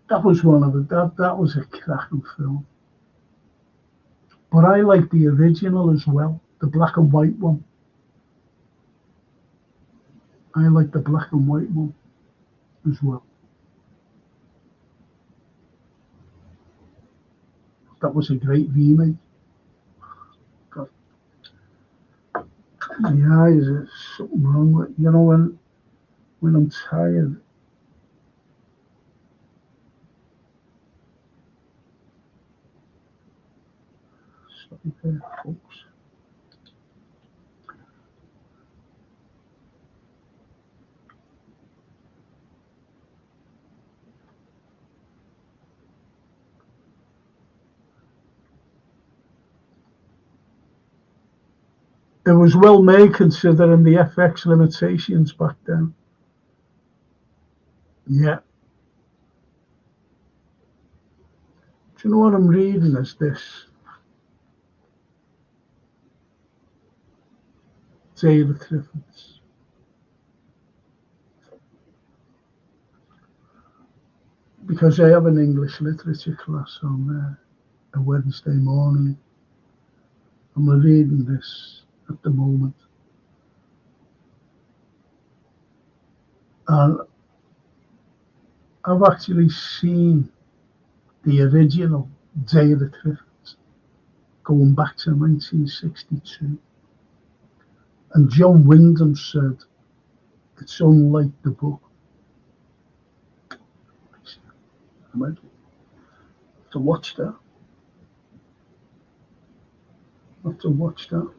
that was one of that was a cracking film. But I like the original as well, the black and white one. I like the black and white one as well. That was a great remake. God. The eyes, there's something wrong with when I'm tired. Sorry there, folks. It was well made considering the FX limitations back then. Yeah. Do you know what I'm reading is this? David Griffiths. Because I have an English literature class on a Wednesday morning, and we're reading this at the moment. And I've actually seen the original David Griffiths going back to 1962. And John Wyndham said it's unlike the book. I might have to watch that. I have to watch that.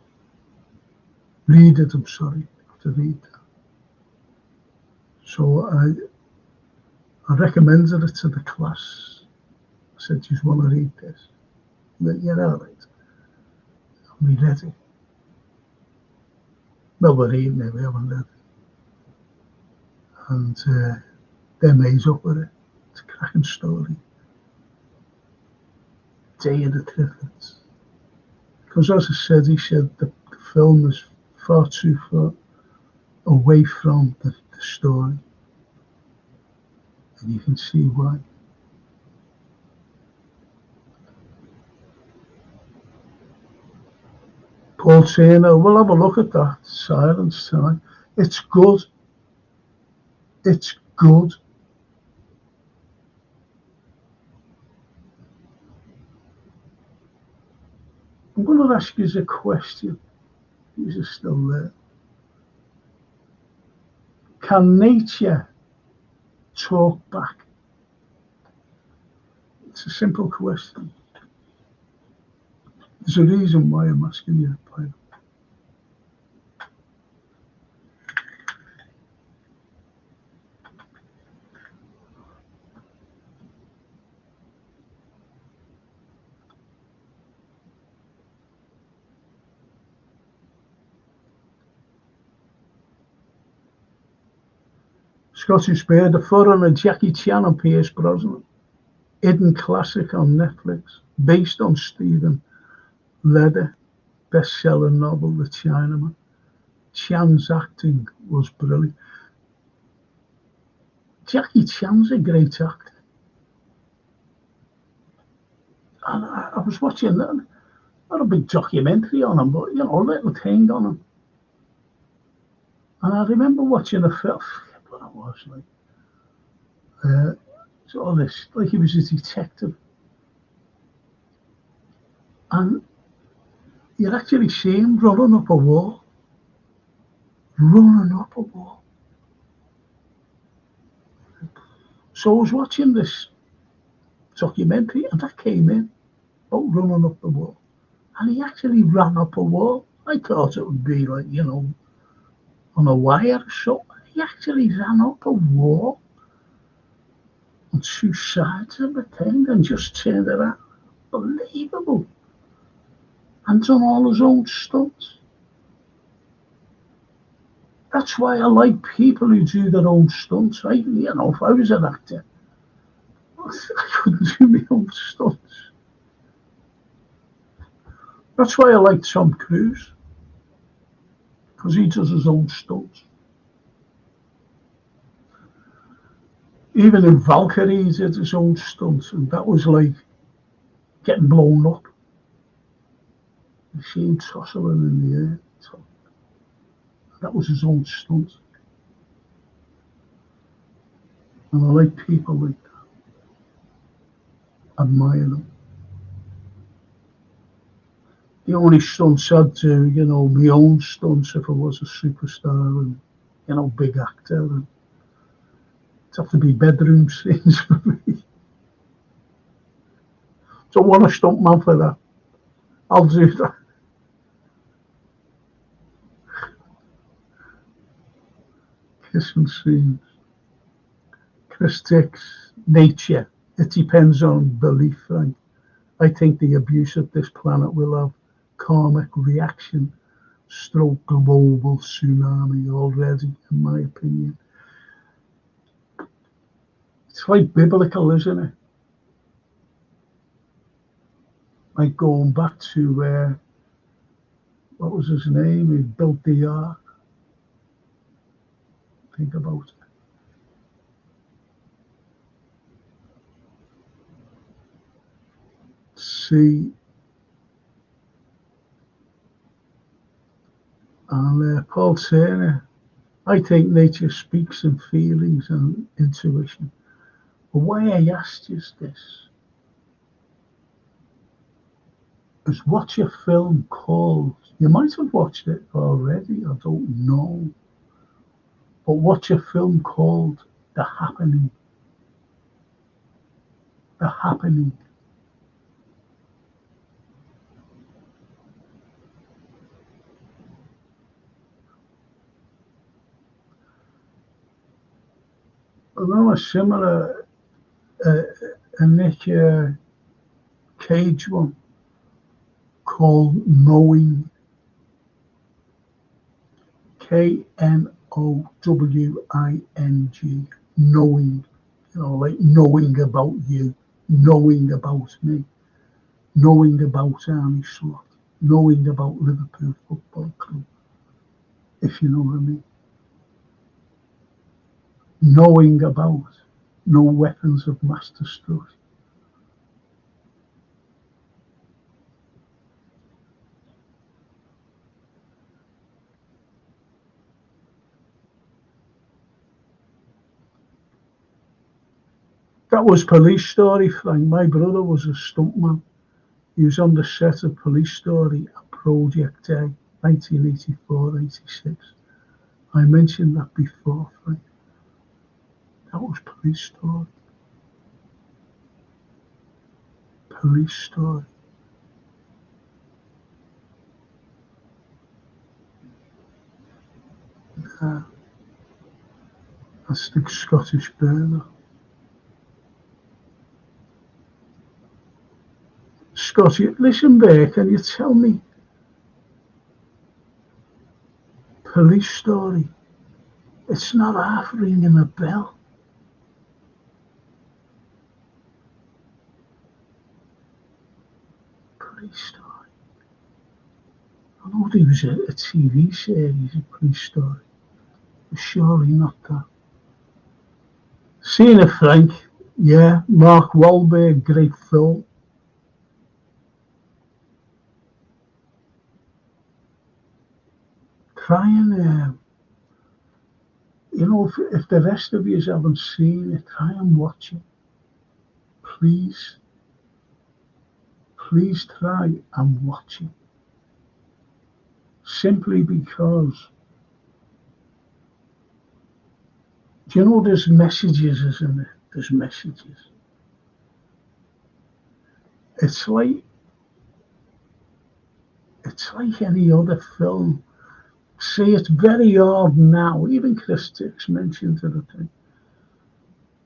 Read it, I'm sorry. I have to read that. So I recommended it to the class. I said, "You want to read this?" He went, "Yeah, all right." And we read it. Well, we're reading it, we haven't read it. And they're made up with it. It's a cracking story. Day of the Griffiths. Because as I said, he said the film is far too far away from the story. And you can see why. Paul Turner, we'll have a look at that. Silence tonight. It's good. It's good. I'm going to ask you a question. These are still there. Can nature talk back? It's a simple question. There's a reason why I'm asking you, Pilot. Scottish Bear, The Foreigner, Jackie Chan and Pierce Brosnan. Hidden classic on Netflix, based on Stephen Leder bestseller novel The Chinaman. Chan's acting was brilliant. Jackie Chan's a great actor. And I was watching that, not a big documentary on him, but a little thing on him. And I remember watching a film, I forget what it was like. All this, like he was a detective. And you'd actually see him running up a wall. Running up a wall. So I was watching this documentary and that came in about running up the wall. And he actually ran up a wall. I thought it would be like, on a wire or something. He actually ran up a wall on two sides of the thing and just turned it out. Unbelievable. And done all his own stunts. That's why I like people who do their own stunts. If I was an actor, I couldn't do my own stunts. That's why I like Tom Cruise, because he does his own stunts. Even in Valkyrie, he did his own stunts, and that was like getting blown up. You see him tossing in the air. That was his own stunt. And I like people like that. Admire them. The only stunts I'd do, my own stunts if I was a superstar and, big actor. And it'd have to be bedroom scenes for me. Don't want a stuntman for that. I'll do that. Kissing scenes. Chris Dix, nature. It depends on belief, Frank. I think the abuse of this planet will have karmic reaction stroke global tsunami already, in my opinion. It's like biblical, isn't it? Like going back to, what was his name? He built the ark. Think about it. See, and Paul Turner, I think nature speaks in feelings and intuition. But why I asked you this is, what's your film called? You might have watched it already, I don't know. But what's your film called? The Happening. The Happening. I know a similar a Nick Cage one called Knowing. Knowing. Knowing. Like knowing about you, knowing about me, knowing about Army Slot, knowing about Liverpool Football Club, if you know what I mean. Knowing about no weapons of mass destruction. That was Police Story, Frank. My brother was a stuntman. He was on the set of Police Story at Project A, 1984-86. I mentioned that before, Frank. That was Police Story. Police Story. That's the Scottish burner. Scotty, listen there, can you tell me Police Story? It's not half ringing a bell. Police Story. I know there was a TV series of Police Story, but surely not that. Seeing it, Frank. Yeah, Mark Wahlberg, great film. Try and, if the rest of you haven't seen it, try and watch it. Please, please try and watch it. Simply because, do you know there's messages, isn't there? There's messages. It's like any other film. See, it's very hard now. Even critics mentioned it, I think.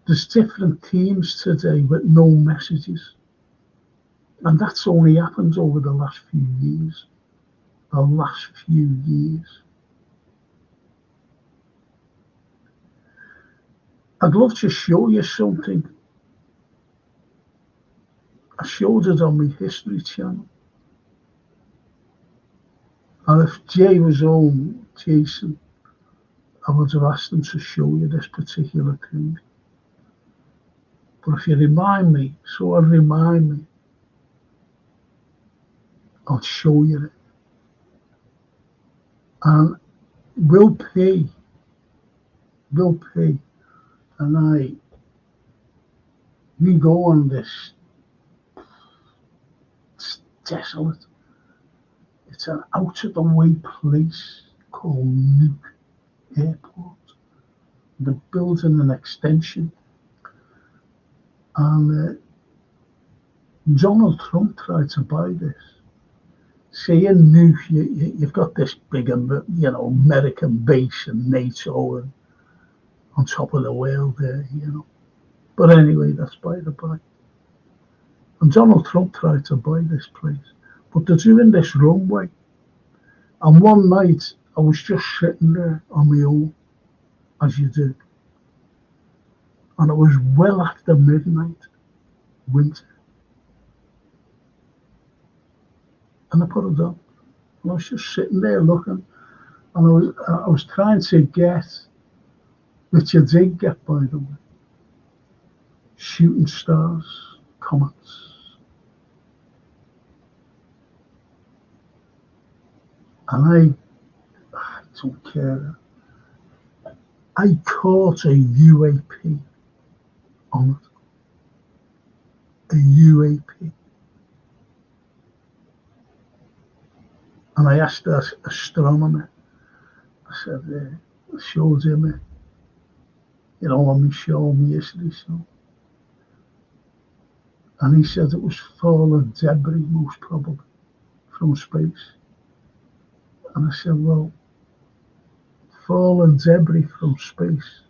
There's different themes today with no messages. And that's only happened over the last few years. The last few years. I'd love to show you something. I showed it on my History channel. And if Jay was home, Jason, I would have asked him to show you this particular thing. But if you remind me, I'll show you it. And Will P, and we go on this. It's desolate. It's an out-of-the-way place called Nuke Airport. They're building an extension. And Donald Trump tried to buy this. See, in Nuke, you've got this big, American base and NATO and on top of the world there, But anyway, that's by the by. And Donald Trump tried to buy this place. But they're doing this runway. And one night, I was just sitting there on my own, as you do. And it was well after midnight, winter. And I put it on. And I was just sitting there looking. And I was trying to get, which you did get, by the way, shooting stars, comets. And I don't care. I caught a UAP on it. A UAP. And I asked the astronomer, I said, I showed him, on my show, my history show. And he said it was fallen debris, most probably, from space. And I said, well, fallen debris from space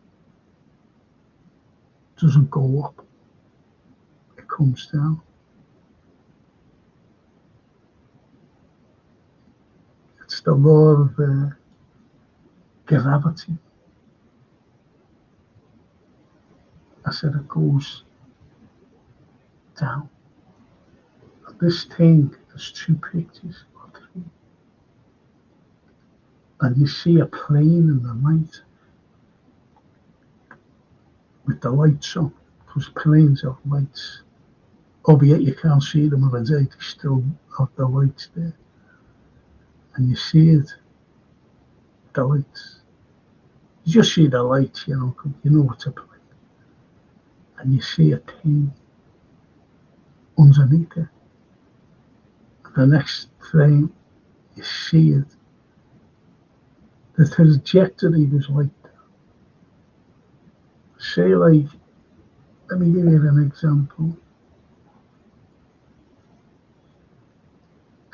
doesn't go up, it comes down. It's the law of gravity. I said it goes down. This thing, there's 2 pictures or 3. And you see a plane in the night with the lights on, because planes have lights. Albeit you can't see them in the day, they still have the lights there. And you see it, the lights. You just see the lights, you know it's a plane. And you see a thing underneath it. The next frame, you see it. The trajectory was like, say, like, let me give you an example.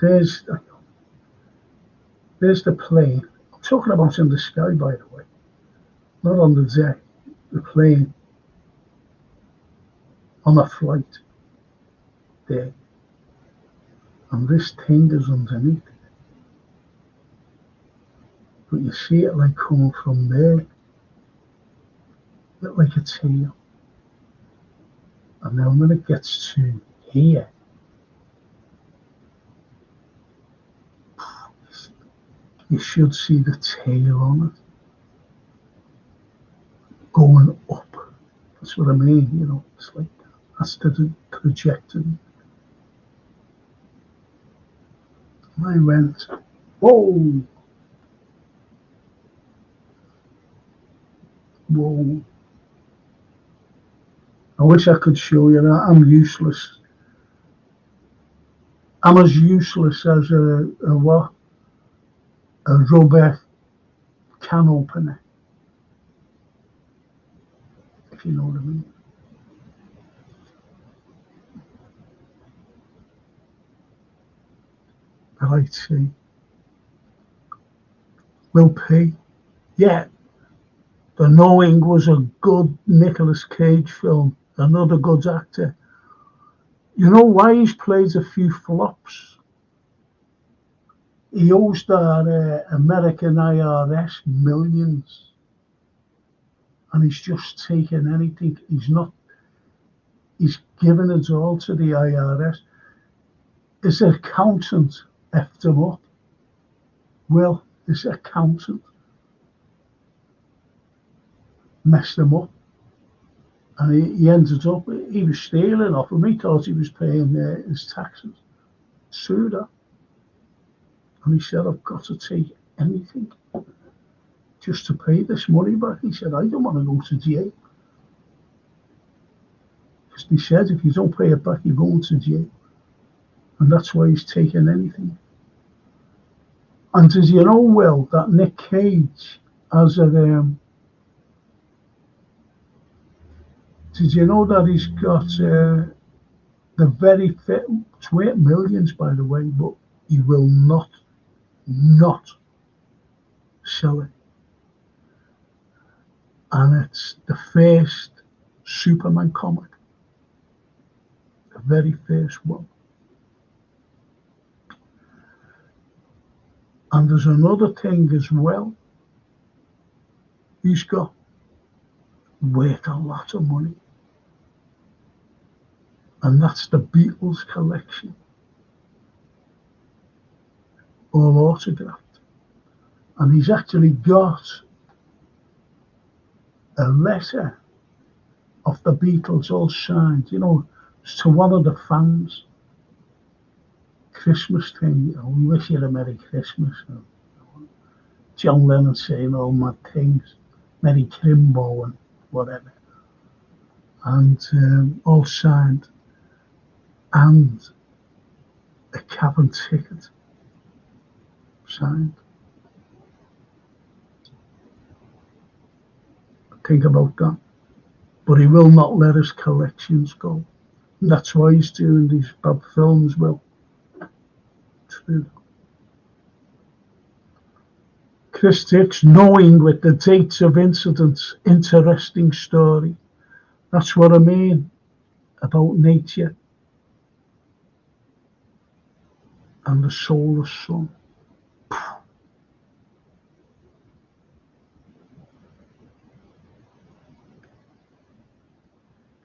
There's the plane. I'm talking about in the sky, by the way, not on the deck. The plane on a flight there, and this thing is underneath. But you see it like coming from there, look like a tail. And then when it gets to here, you should see the tail on it going up. That's what I mean, it's like that. That's the trajectory. And I went, whoa, whoa. I wish I could show you that. I'm useless. I'm as useless as a rubber can opener, if you know what I mean. But I'd say, Will P. Yeah, The Knowing was a good Nicolas Cage film. Another good actor. You know why he's played a few flops? He owes that American IRS millions, and he's just taken anything. He's given it all to the IRS. His accountant effed him up. Well, his accountant messed him up, and he ended up, he was stealing off him. He thought he was paying his taxes. Sued her. And he said, I've got to take anything just to pay this money back. He said, I don't want to go to jail. Because he said, if you don't pay it back, you're going to jail. And that's why he's taking anything. And did you know, Will, that Nick Cage has a, did you know that he's got the very fit, it's worth millions, by the way, but he will not sell it. And it's the first Superman comic, the very first one. And there's another thing as well. He's got worth a lot of money. And that's the Beatles collection. All autographed. And he's actually got a letter of the Beatles all signed, to one of the fans. Christmas thing, we wish you a Merry Christmas. John Lennon saying all mad things, Merry Crimbo and whatever. And all signed. And a cabin ticket signed. Think about that. But he will not let his collections go. And that's why he's doing these bad films, Will. True. Chris Dix, Knowing with the dates of incidents, interesting story. That's what I mean about nature and the solar sun.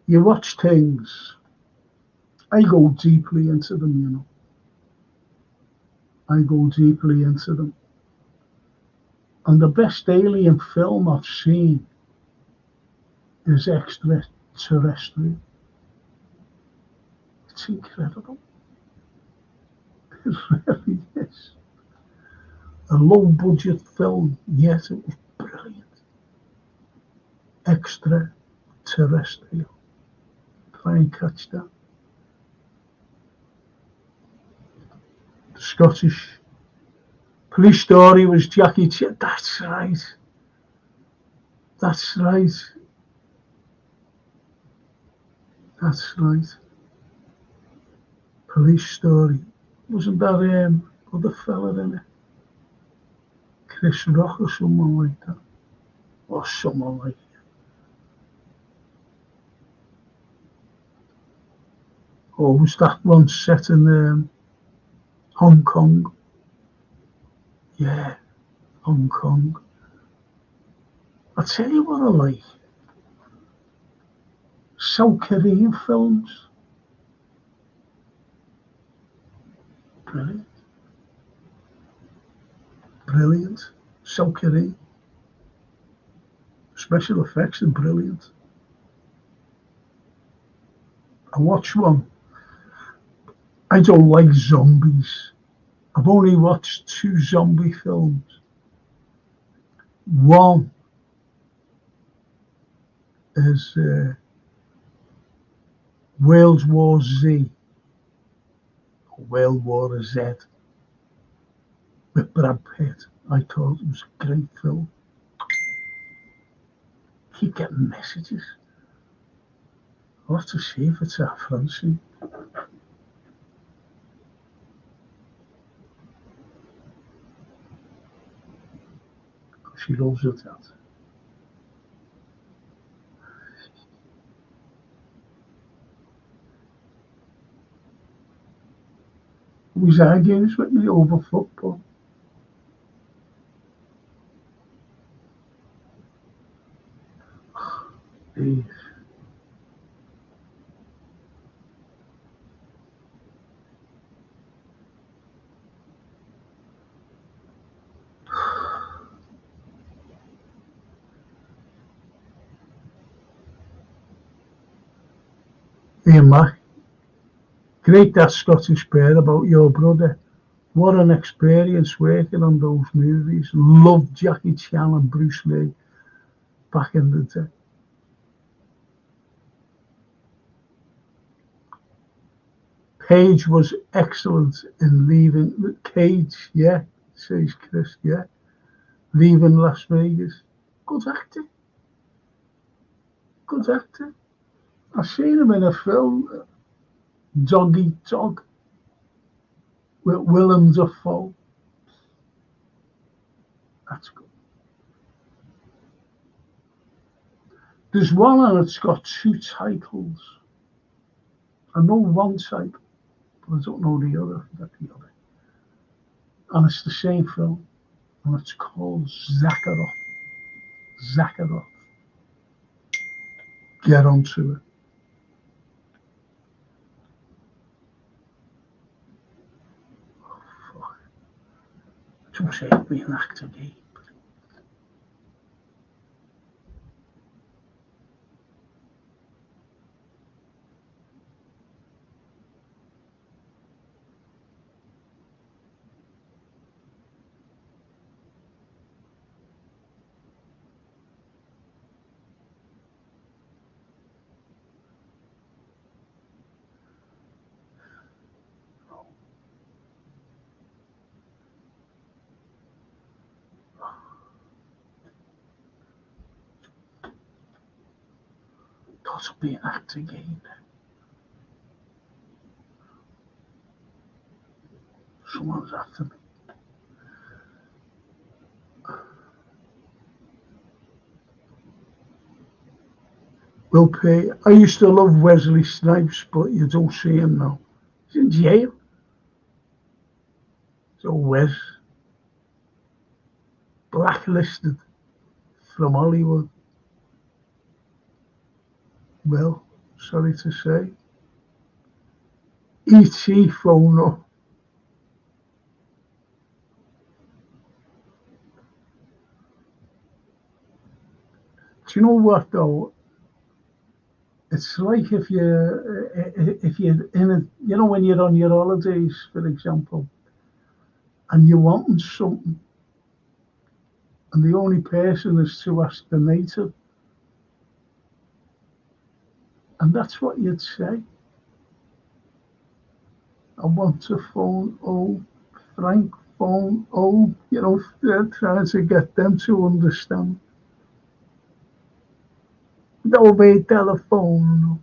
You watch things, I go deeply into them, I go deeply into them. And the best alien film I've seen is Extraterrestrial. It's incredible. It really is. A low budget film, yet it was brilliant. Extraterrestrial. Try and catch that. The Scottish Police Story was Jackie Chan. That's right. That's right. That's right. Police Story. Wasn't that other fella in it? Chris Rock or someone like that? Or someone like that. Or was that one set in Hong Kong? Yeah, Hong Kong. I tell you what I like. South Korean films. Brilliant. Brilliant. South Korea. Special effects are brilliant. I watched one. I don't like zombies. I've only watched 2 zombie films. One is World War Z, or World War Z, with Brad Pitt. I thought it was a great film. Keep getting messages. I'll have to see if it's at Francie. She loves it, that. Who's arguing with me over football? Jeez. Hey, Mac, great that Scottish pair about your brother. What an experience working on those movies. Loved Jackie Chan and Bruce Lee back in the day. Page was excellent in leaving. Cage, yeah, says Chris, yeah. Leaving Las Vegas. Good actor. Good actor. I've seen him in a film, Dog Eat Dog, with Willem Dafoe. That's good. There's one and it's got 2 titles. I know one title, but I don't know the other. I forget the other. And it's the same film, and it's called Zakharov. Zakharov. Get onto it. Fuck. I don't say it'd be an actor game. Got to be an actor game. Someone's after me. Will pay. I used to love Wesley Snipes, but you don't see him now. He's in jail. So Wes, blacklisted from Hollywood. Well, sorry to say. E.T. phone up. Do you know what though? It's like if you're in a, when you're on your holidays, for example, and you're wanting something, and the only person is to ask the native, and that's what you'd say. I want to phone home. Frank phone home, trying to get them to understand. Don't be telephone,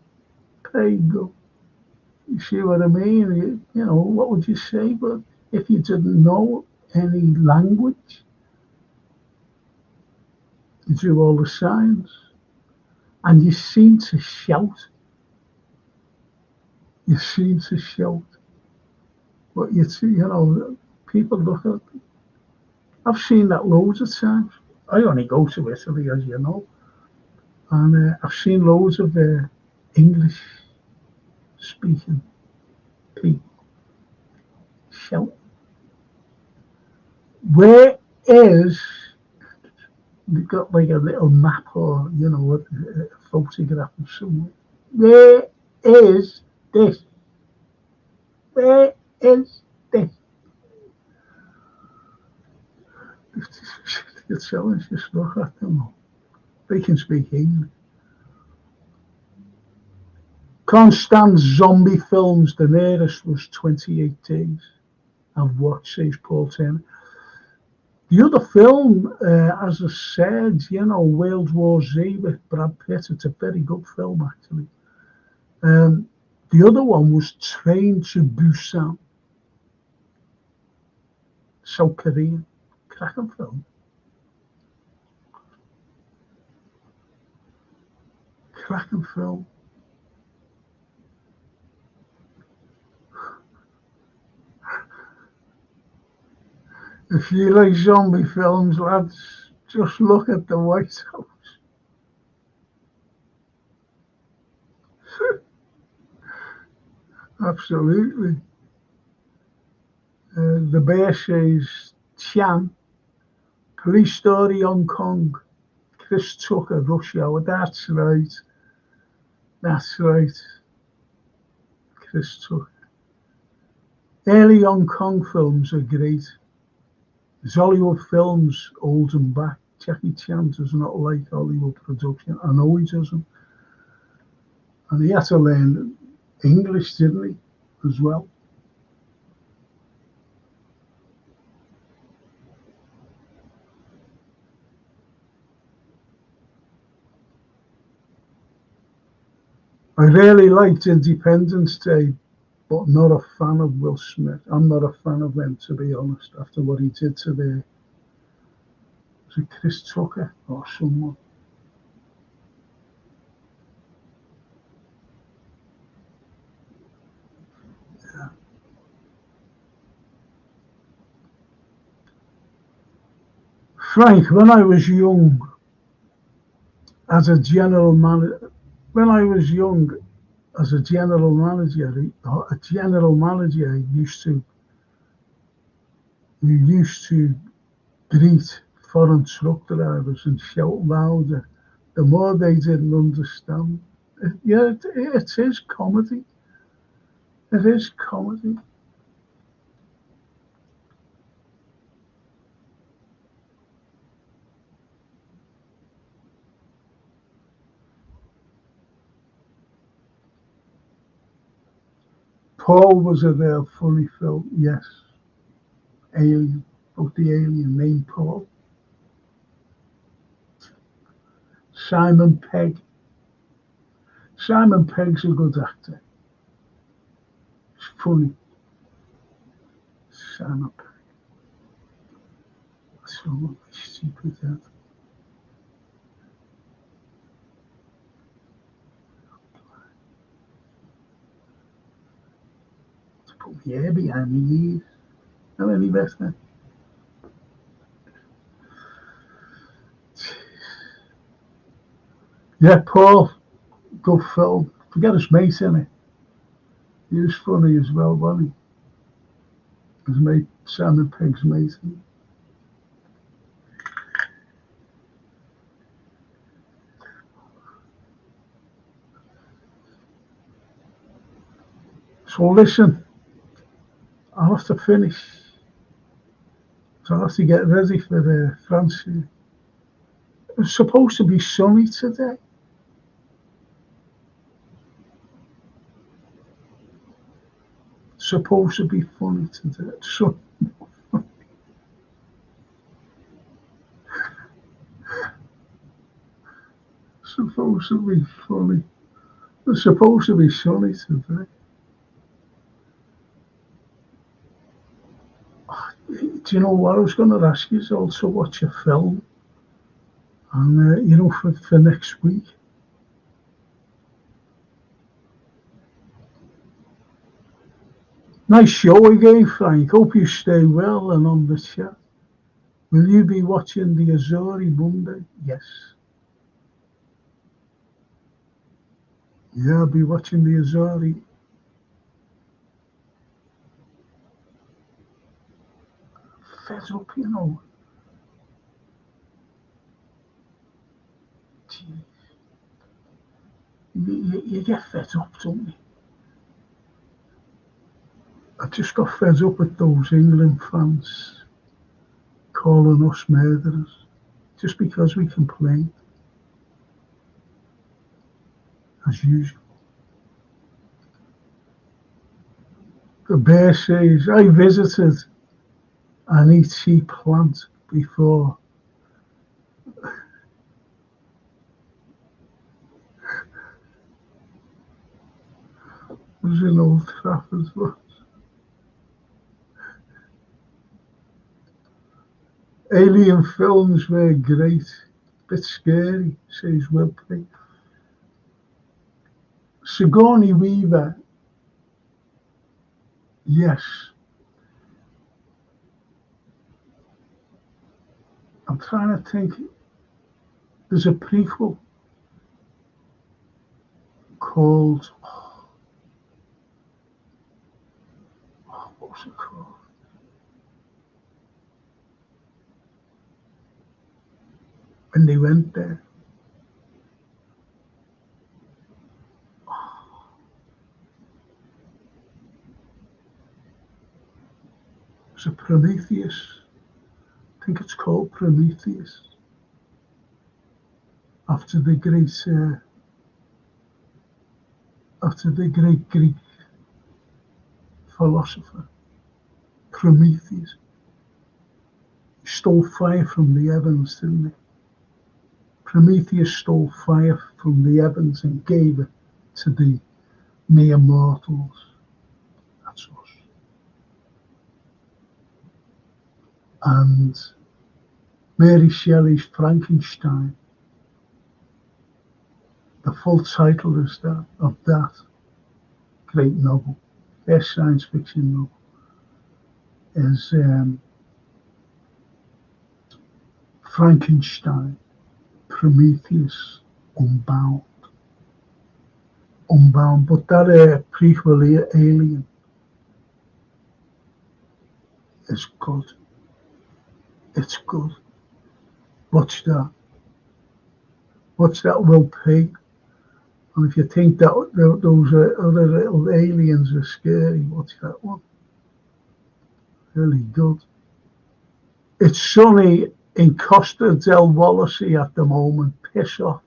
prego. You see what I mean? What would you say? But if you didn't know any language, you do all the signs, and you seem to shout. You seem to shout. But people look at. I've seen that loads of times. I only go to Italy, as you know, and I've seen loads of English speaking people shout. Where is they've got like a little map or a photograph of somewhere. Where is this? Where is this? The challenge, just look at them. They can speak English. Can't stand zombie films. The nearest was 28 days. I've watched, says Paul Turner. The other film, as I said, World War Z with Brad Pitt. It's a very good film, actually. The other one was Train to Busan, South Korean. Cracking film. Cracking film. If you like zombie films, lads, just look at the White House. Absolutely. The bear says, Chan, police story Hong Kong, Chris Tucker, rush hour. That's right. That's right. Chris Tucker. Early Hong Kong films are great. There's Hollywood films hold him back. Jackie Chan does not like Hollywood production. I know he doesn't. And he had to learn English, didn't he, as well? I really liked Independence Day, but not a fan of Will Smith. I'm not a fan of him, to be honest, after what he did to was it Chris Tucker or someone? Yeah. Frank, when I was young, as a general manager, when I was young, as a general manager used to greet foreign truck drivers and shout louder the more they didn't understand. Yeah, it is comedy. It is comedy. Paul was a real funny film, yes. Alien, about the alien named Paul. Simon Pegg. Simon Pegg's a good actor. It's funny. Simon Pegg. So stupid that. To put my hair behind my ears. Not any better. Yeah, Paul, good film. Forget his mate in it. He was funny as well, wasn't he? His mate, Simon Pegg's mate. So listen, I'll have to finish. So I'll have to get ready for France. It's supposed to be sunny today. Supposed to be funny today. supposed to be funny. It's supposed to be sunny today. Do you know what I was going to ask you? Is also watch a film, and for next week. Nice show again, Frank. Hope you stay well and on the chat. Will you be watching the Azori Monday? Yes. Yeah, I'll be watching the Azori. Fed up, Gee, you get fed up, don't you? I just got fed up with those England fans calling us murderers just because we complain, as usual. The bear says, I visited an ET plant before. It was in Old Trafford. Alien films were great. Bit scary, says Wilkie. Sigourney Weaver, yes. I'm trying to think. There's a prequel called, what was it called? When they went there. It was a Prometheus. I think it's called Prometheus. After the great Greek philosopher, Prometheus. He stole fire from the heavens, didn't he? Prometheus stole fire from the heavens and gave it to the mere mortals. That's us. And Mary Shelley's Frankenstein, the full title is of that great novel, best science fiction novel, is Frankenstein, Prometheus, Unbound. But that prequel Alien is good. It's good. Watch that. Will pay. And if you think that those other little aliens are scary, watch that one. Really good. It's sunny in Costa del Wallacey at the moment. Piss off.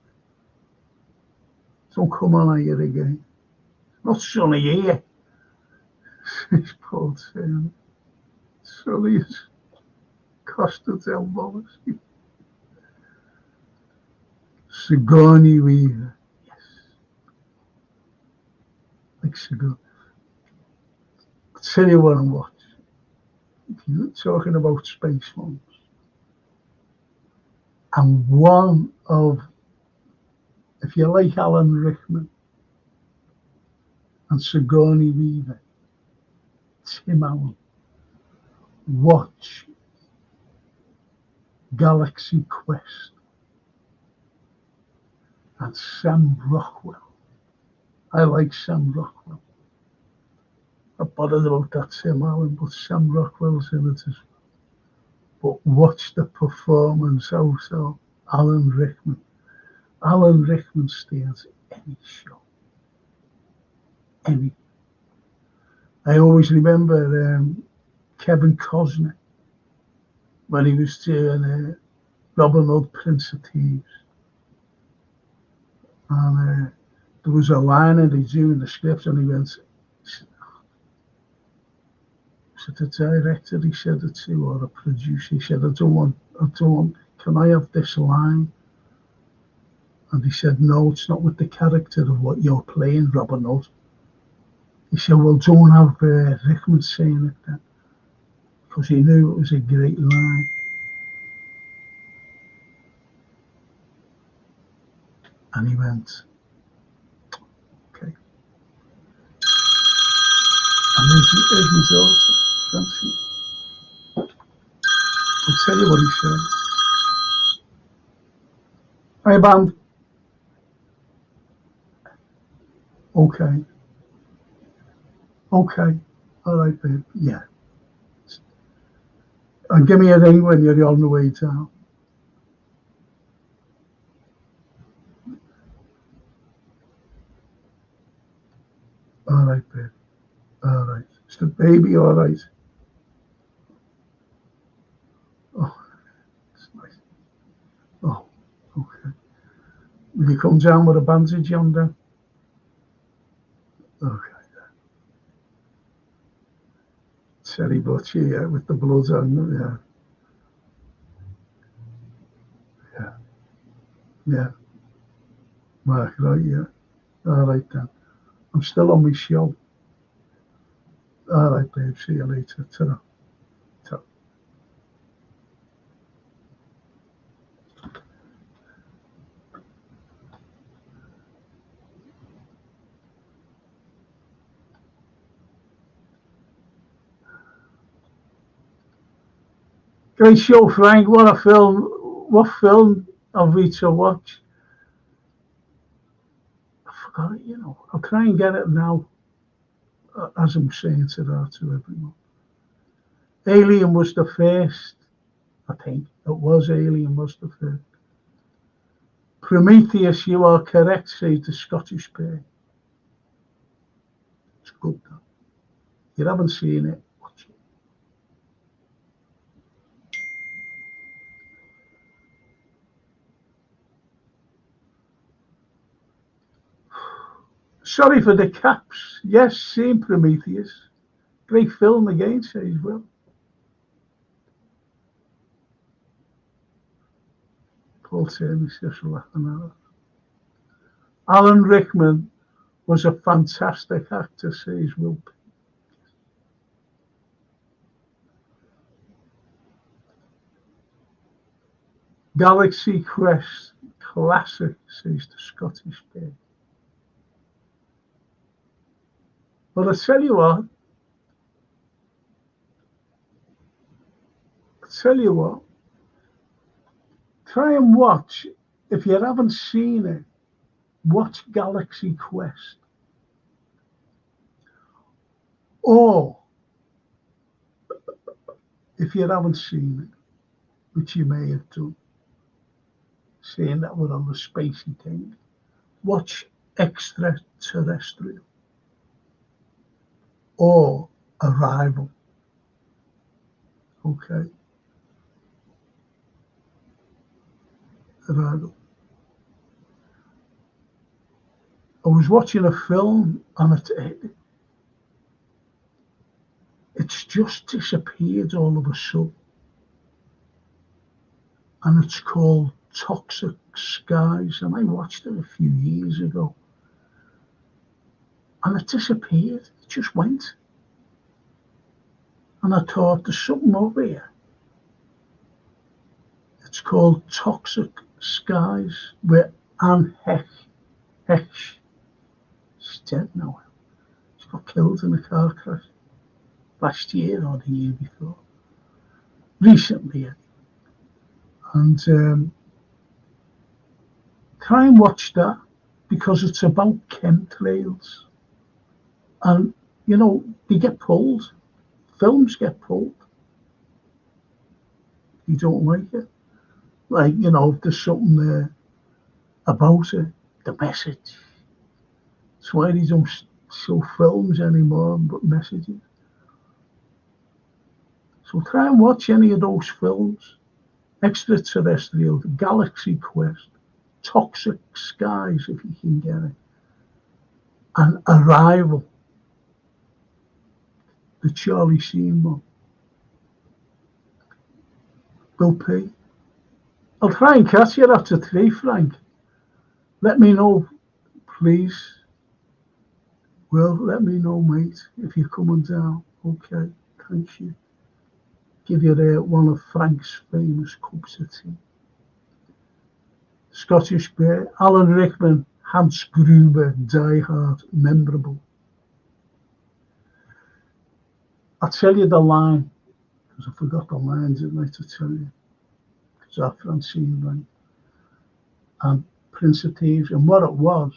Don't come on here again. Not sunny here. It's called sunny as Costa del Wallacey. Sigourney Weaver. Yes. Like Sigourney. I'll tell you what and watch. If you're talking about space films. And one of, if you like Alan Rickman and Sigourney Weaver, Tim Allen, watch Galaxy Quest and Sam Rockwell. I like Sam Rockwell. I'm not bothered about that Tim Allen, but Sam Rockwell's in it as well. But watch the performance also. Alan Rickman. Alan Rickman steals any show. Any. I always remember Kevin Costner when he was doing Robin Hood, Prince of Thieves. And there was a line that he's doing the script and he went, to the director, he said it to, or a producer, he said, I don't want, can I have this line? And he said, no, it's not with the character of what you're playing, Robert Nutt. He said, well, don't have Rickman saying it then. Because he knew it was a great line. And he went, okay. And there's my daughter, Francie. I'll tell you what he said. Hi, band. Okay. Okay. All right, babe. Yeah. And give me a ring when you're on the way down. All right, babe. All right. Is the baby all right? Oh, that's nice. Oh, okay. Will you come down with a bandage on then? Okay. Terry Butcher, yeah, with the blood on, yeah. Yeah. Mark, right, yeah. All right then. I'm still on my show. All right, babe. See you later. Ta-ra. Ta-ra. Great show, Frank. What a film. What film have we to watch? I forgot it, you know. I'll try and get it now, as I'm saying to everyone. Alien was the first, I think. It was Alien was the first. Prometheus, you are correct, says the Scottish bear. It's good, though. You haven't seen it, watch it. Sorry for the caps. Yes, seen Prometheus. Great film again, says Will. Paul Tierney's just laughing at it. Alan Rickman was a fantastic actor, says Will. Galaxy Quest classic, says the Scottish bear. Well, I tell you what, try and watch, if you haven't seen it, watch Galaxy Quest. Or, if you haven't seen it, which you may have done, saying that we're on the spacey thing, watch Extraterrestrial or Arrival. Okay. Arrival. I was watching a film and it's just disappeared all of a sudden. And it's called Toxic Skies. And I watched it a few years ago. And it disappeared. It just went. And I thought, there's something over here. It's called Toxic Skies with Anne Heche. She's dead now. She got killed in a car crash last year or the year before. Recently. And try and watch that because it's about chemtrails. And, you know, they get pulled. Films get pulled. You don't like it. Like, you know, if there's something there about it, the message. That's why they don't show films anymore, but messages. So try and watch any of those films. Extraterrestrial, Galaxy Quest, Toxic Skies, if you can get it, and Arrival, the Charlie Sheen one. Will P. I'll try and catch you after 3, Frank. Let me know, please. Well, let me know, mate, if you're coming down. Okay, thank you. Give you one of Frank's famous cups of tea. Scottish beer, Alan Rickman, Hans Gruber, Die Hard, memorable. I'll tell you the line, because I forgot the lines, I'd like to tell you. Because I Francine Ryan and Prince of Thieves, and what it was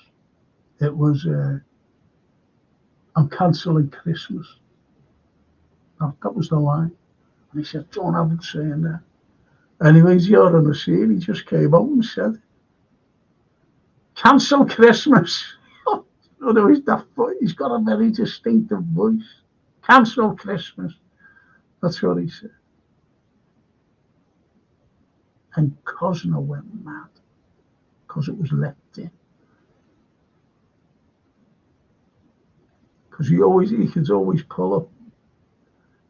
I'm cancelling Christmas. That was the line. And he said, don't have him saying that. Anyways, you're on the scene, he just came out and said, cancel Christmas. Otherwise, he's got a very distinctive voice. Cancel Christmas. That's what he said. And Cosner went mad because it was left in. Because he could always pull up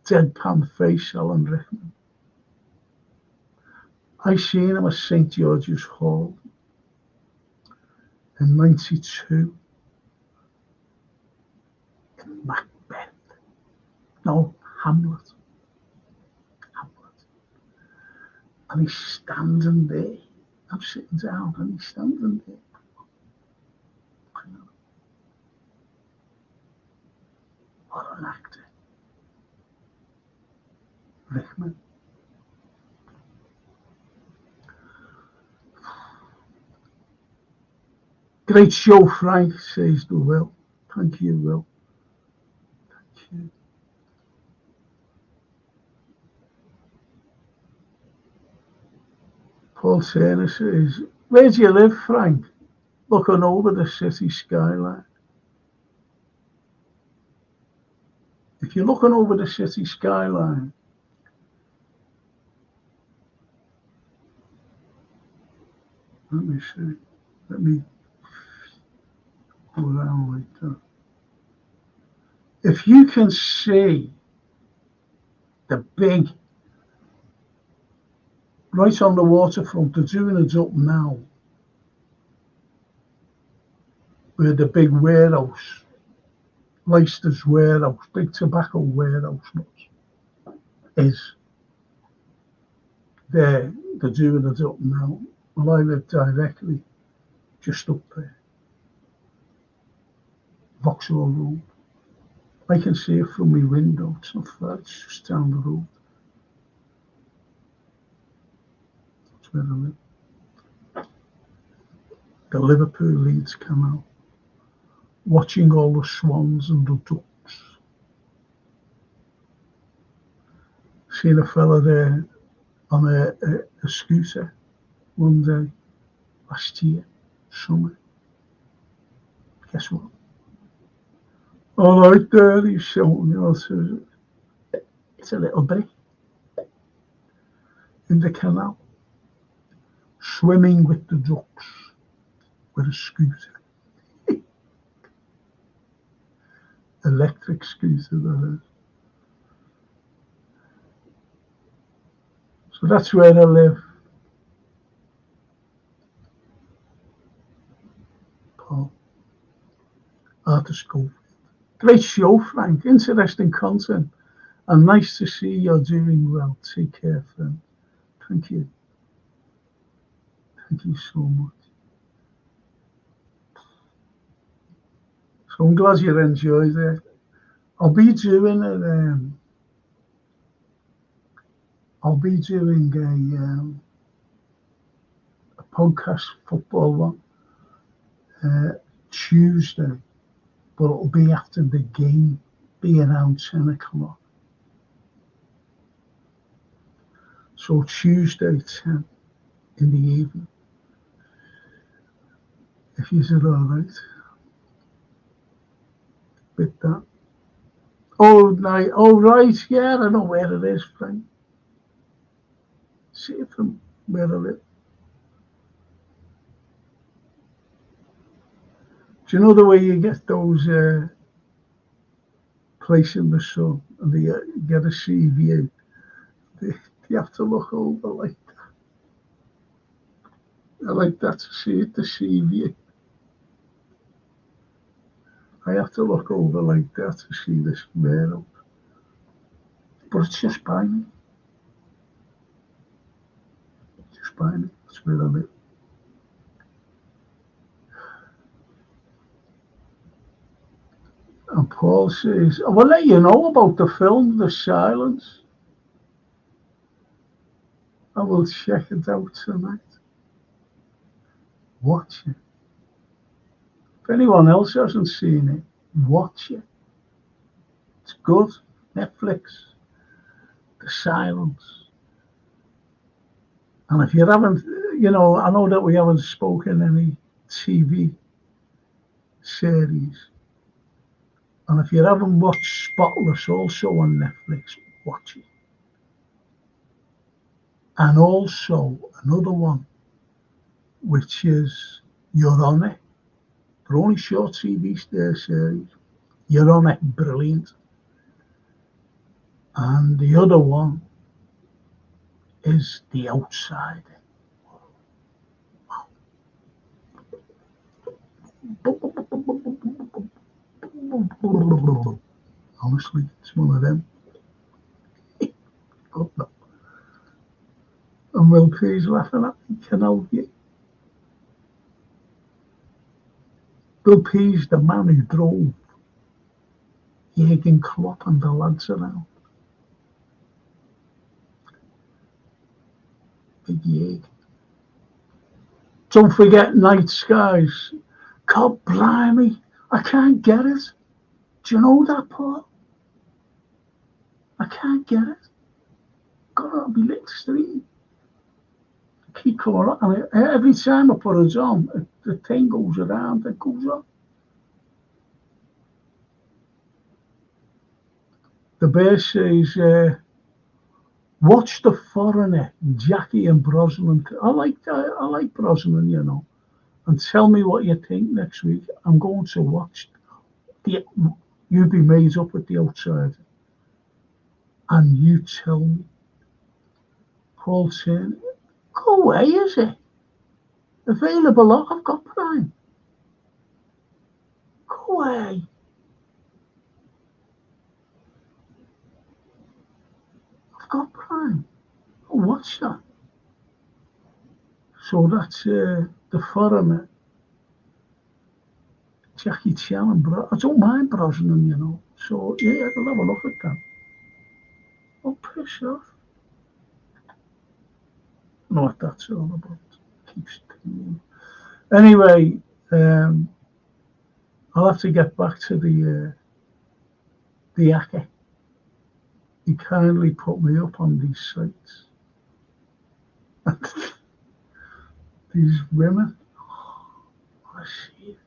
deadpan face Alan Rickman. I seen him at St. George's Hall in '92 in Macbeth. No, Hamlet. And he's standing there. I'm sitting down and he's standing there. What an actor. Rickman. Great show, Frank, says the Will. Thank you, Will. Thank you. Paul Turner says, where do you live, Frank? Looking over the city skyline. If you're looking over the city skyline, let me see. Let me go down like that. If you can see the big, right on the waterfront, they're doing it up now, where the big warehouse, Leicester's warehouse, big tobacco warehouse is. They're doing it up now. Well, I live directly just up there. Vauxhall Road. I can see it from my window. It's not far, it's just down the road. That's where I live. The Liverpool Leeds Canal. Watching all the swans and the ducks. Seen a fella there on a scooter one day last year, summer. Guess what? All right there, he's showing me. It's a little bit in the canal, swimming with the ducks with a scooter. Electric scooter, that is. So that's where I live. Paul. Artist School. Great show, Frank. Interesting content. And nice to see you're doing well. Take care, friend. Thank you. Thank you so much. So I'm glad you enjoyed it. I'll be doing a podcast football one Tuesday, but it'll be after the game, be around 10 o'clock. So Tuesday 10 in the evening. If you said all right. With that. Oh, night. Oh, right. Yeah, I know where it is, Frank. See it from where I live. Do you know the way you get those place in the sun and they get a sea view? You have to look over like that. I like that to see it, the sea view. I have to look over like that to see this world. But it's just by me. Just by me. That's where I live. And Paul says, I will let you know about the film, The Silence. I will check it out tonight. Watch it. If anyone else hasn't seen it, watch it. It's good. Netflix. The Silence. And if you haven't, I know that we haven't spoken any TV series. And if you haven't watched Spotless, also on Netflix, watch it. And also another one, which is You're On It. They're only short TV series. You're On It, brilliant. And the other one is The Outside. Honestly, it's one of them. And Will P's laughing at me, Canal View. Will P's the man who drove Jürgen Klopp and the lads around. Big Jürgen. Don't forget Night Skies. God blimey, I can't get it. Do you know that, Paul? I can't get it. Gotta be little stream. Keep coming up, and every time I put it on, the thing goes around, it goes up. The bear says, watch The Foreigner, Jackie and Brosnan. I like Brosnan, and tell me what you think next week. I'm going to watch You Be Made Up at the Outside, and you tell me. Paul saying, go away, is it? Available, I've got Prime. Go away. I've got Prime. I'll watch that. So that's The Foreigner, Jackie Chan and I don't mind Brosnan, So yeah, I'll have a look at that. Oh, piss off. I know what that's all about. Keeps tingling. Anyway, I'll have to get back to the Ake. He kindly put me up on these sites. These women. I see.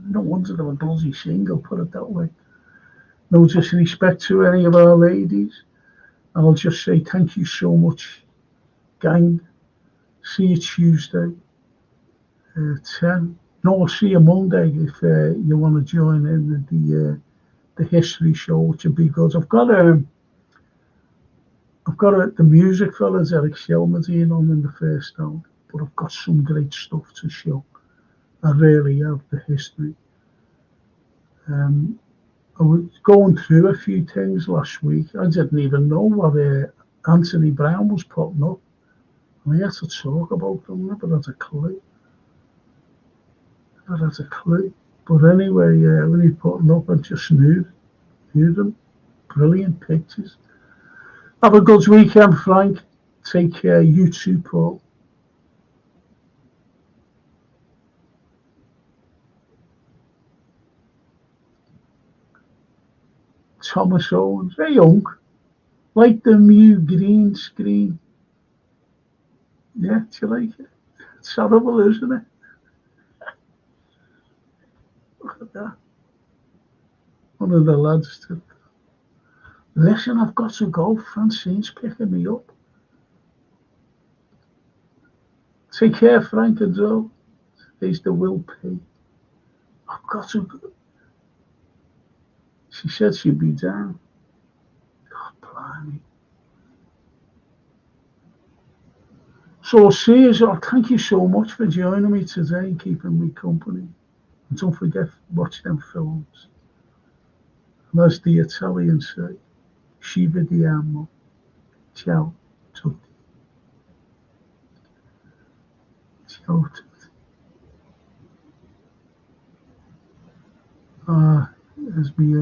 No wonder they were bloody single, put it that way. No disrespect to any of our ladies. I'll just say thank you so much, gang. See you Tuesday, 10. No, I'll see you Monday if you want to join in the history show, which would be good. I've got the music fellas, Eric Shelmerdine on in the first hour, but I've got some great stuff to show. I really have the history. I was going through a few things last week. I didn't even know what Anthony Brown was putting up. And I had to talk about them. Never had a clue. But anyway, when he put them up, I just knew them. Brilliant pictures. Have a good weekend, Frank. Take care. You too, Paul. Thomas Owens. Hey, Young. Like the new green screen. Yeah, do you like it? It's horrible, isn't it? Look at that. One of the lads took. Listen, I've got to go. Francine's picking me up. Take care, Frank and Joe. There's the Will P. I've got to go. She said she'd be down. God blimey. So, see you. Thank you so much for joining me today and keeping me company. And don't forget, watch them films. And as the Italians say, ci vediamo. Ciao tutti. Ciao tutti. As we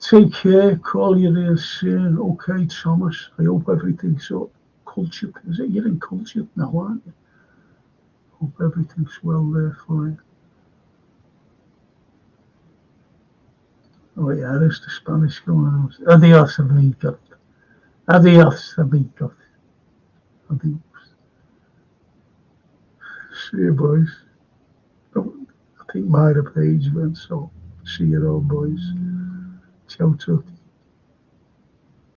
take care, call you there soon. Okay, Thomas. I hope everything's up. Culture, is it? You're in culture now, aren't you? Hope everything's well there for you. Oh yeah, there's the Spanish going on. Adios, amigo. Adios, amigo. Adios. See you, boys. I think my page went, so see you all, boys. Ciao, tutti.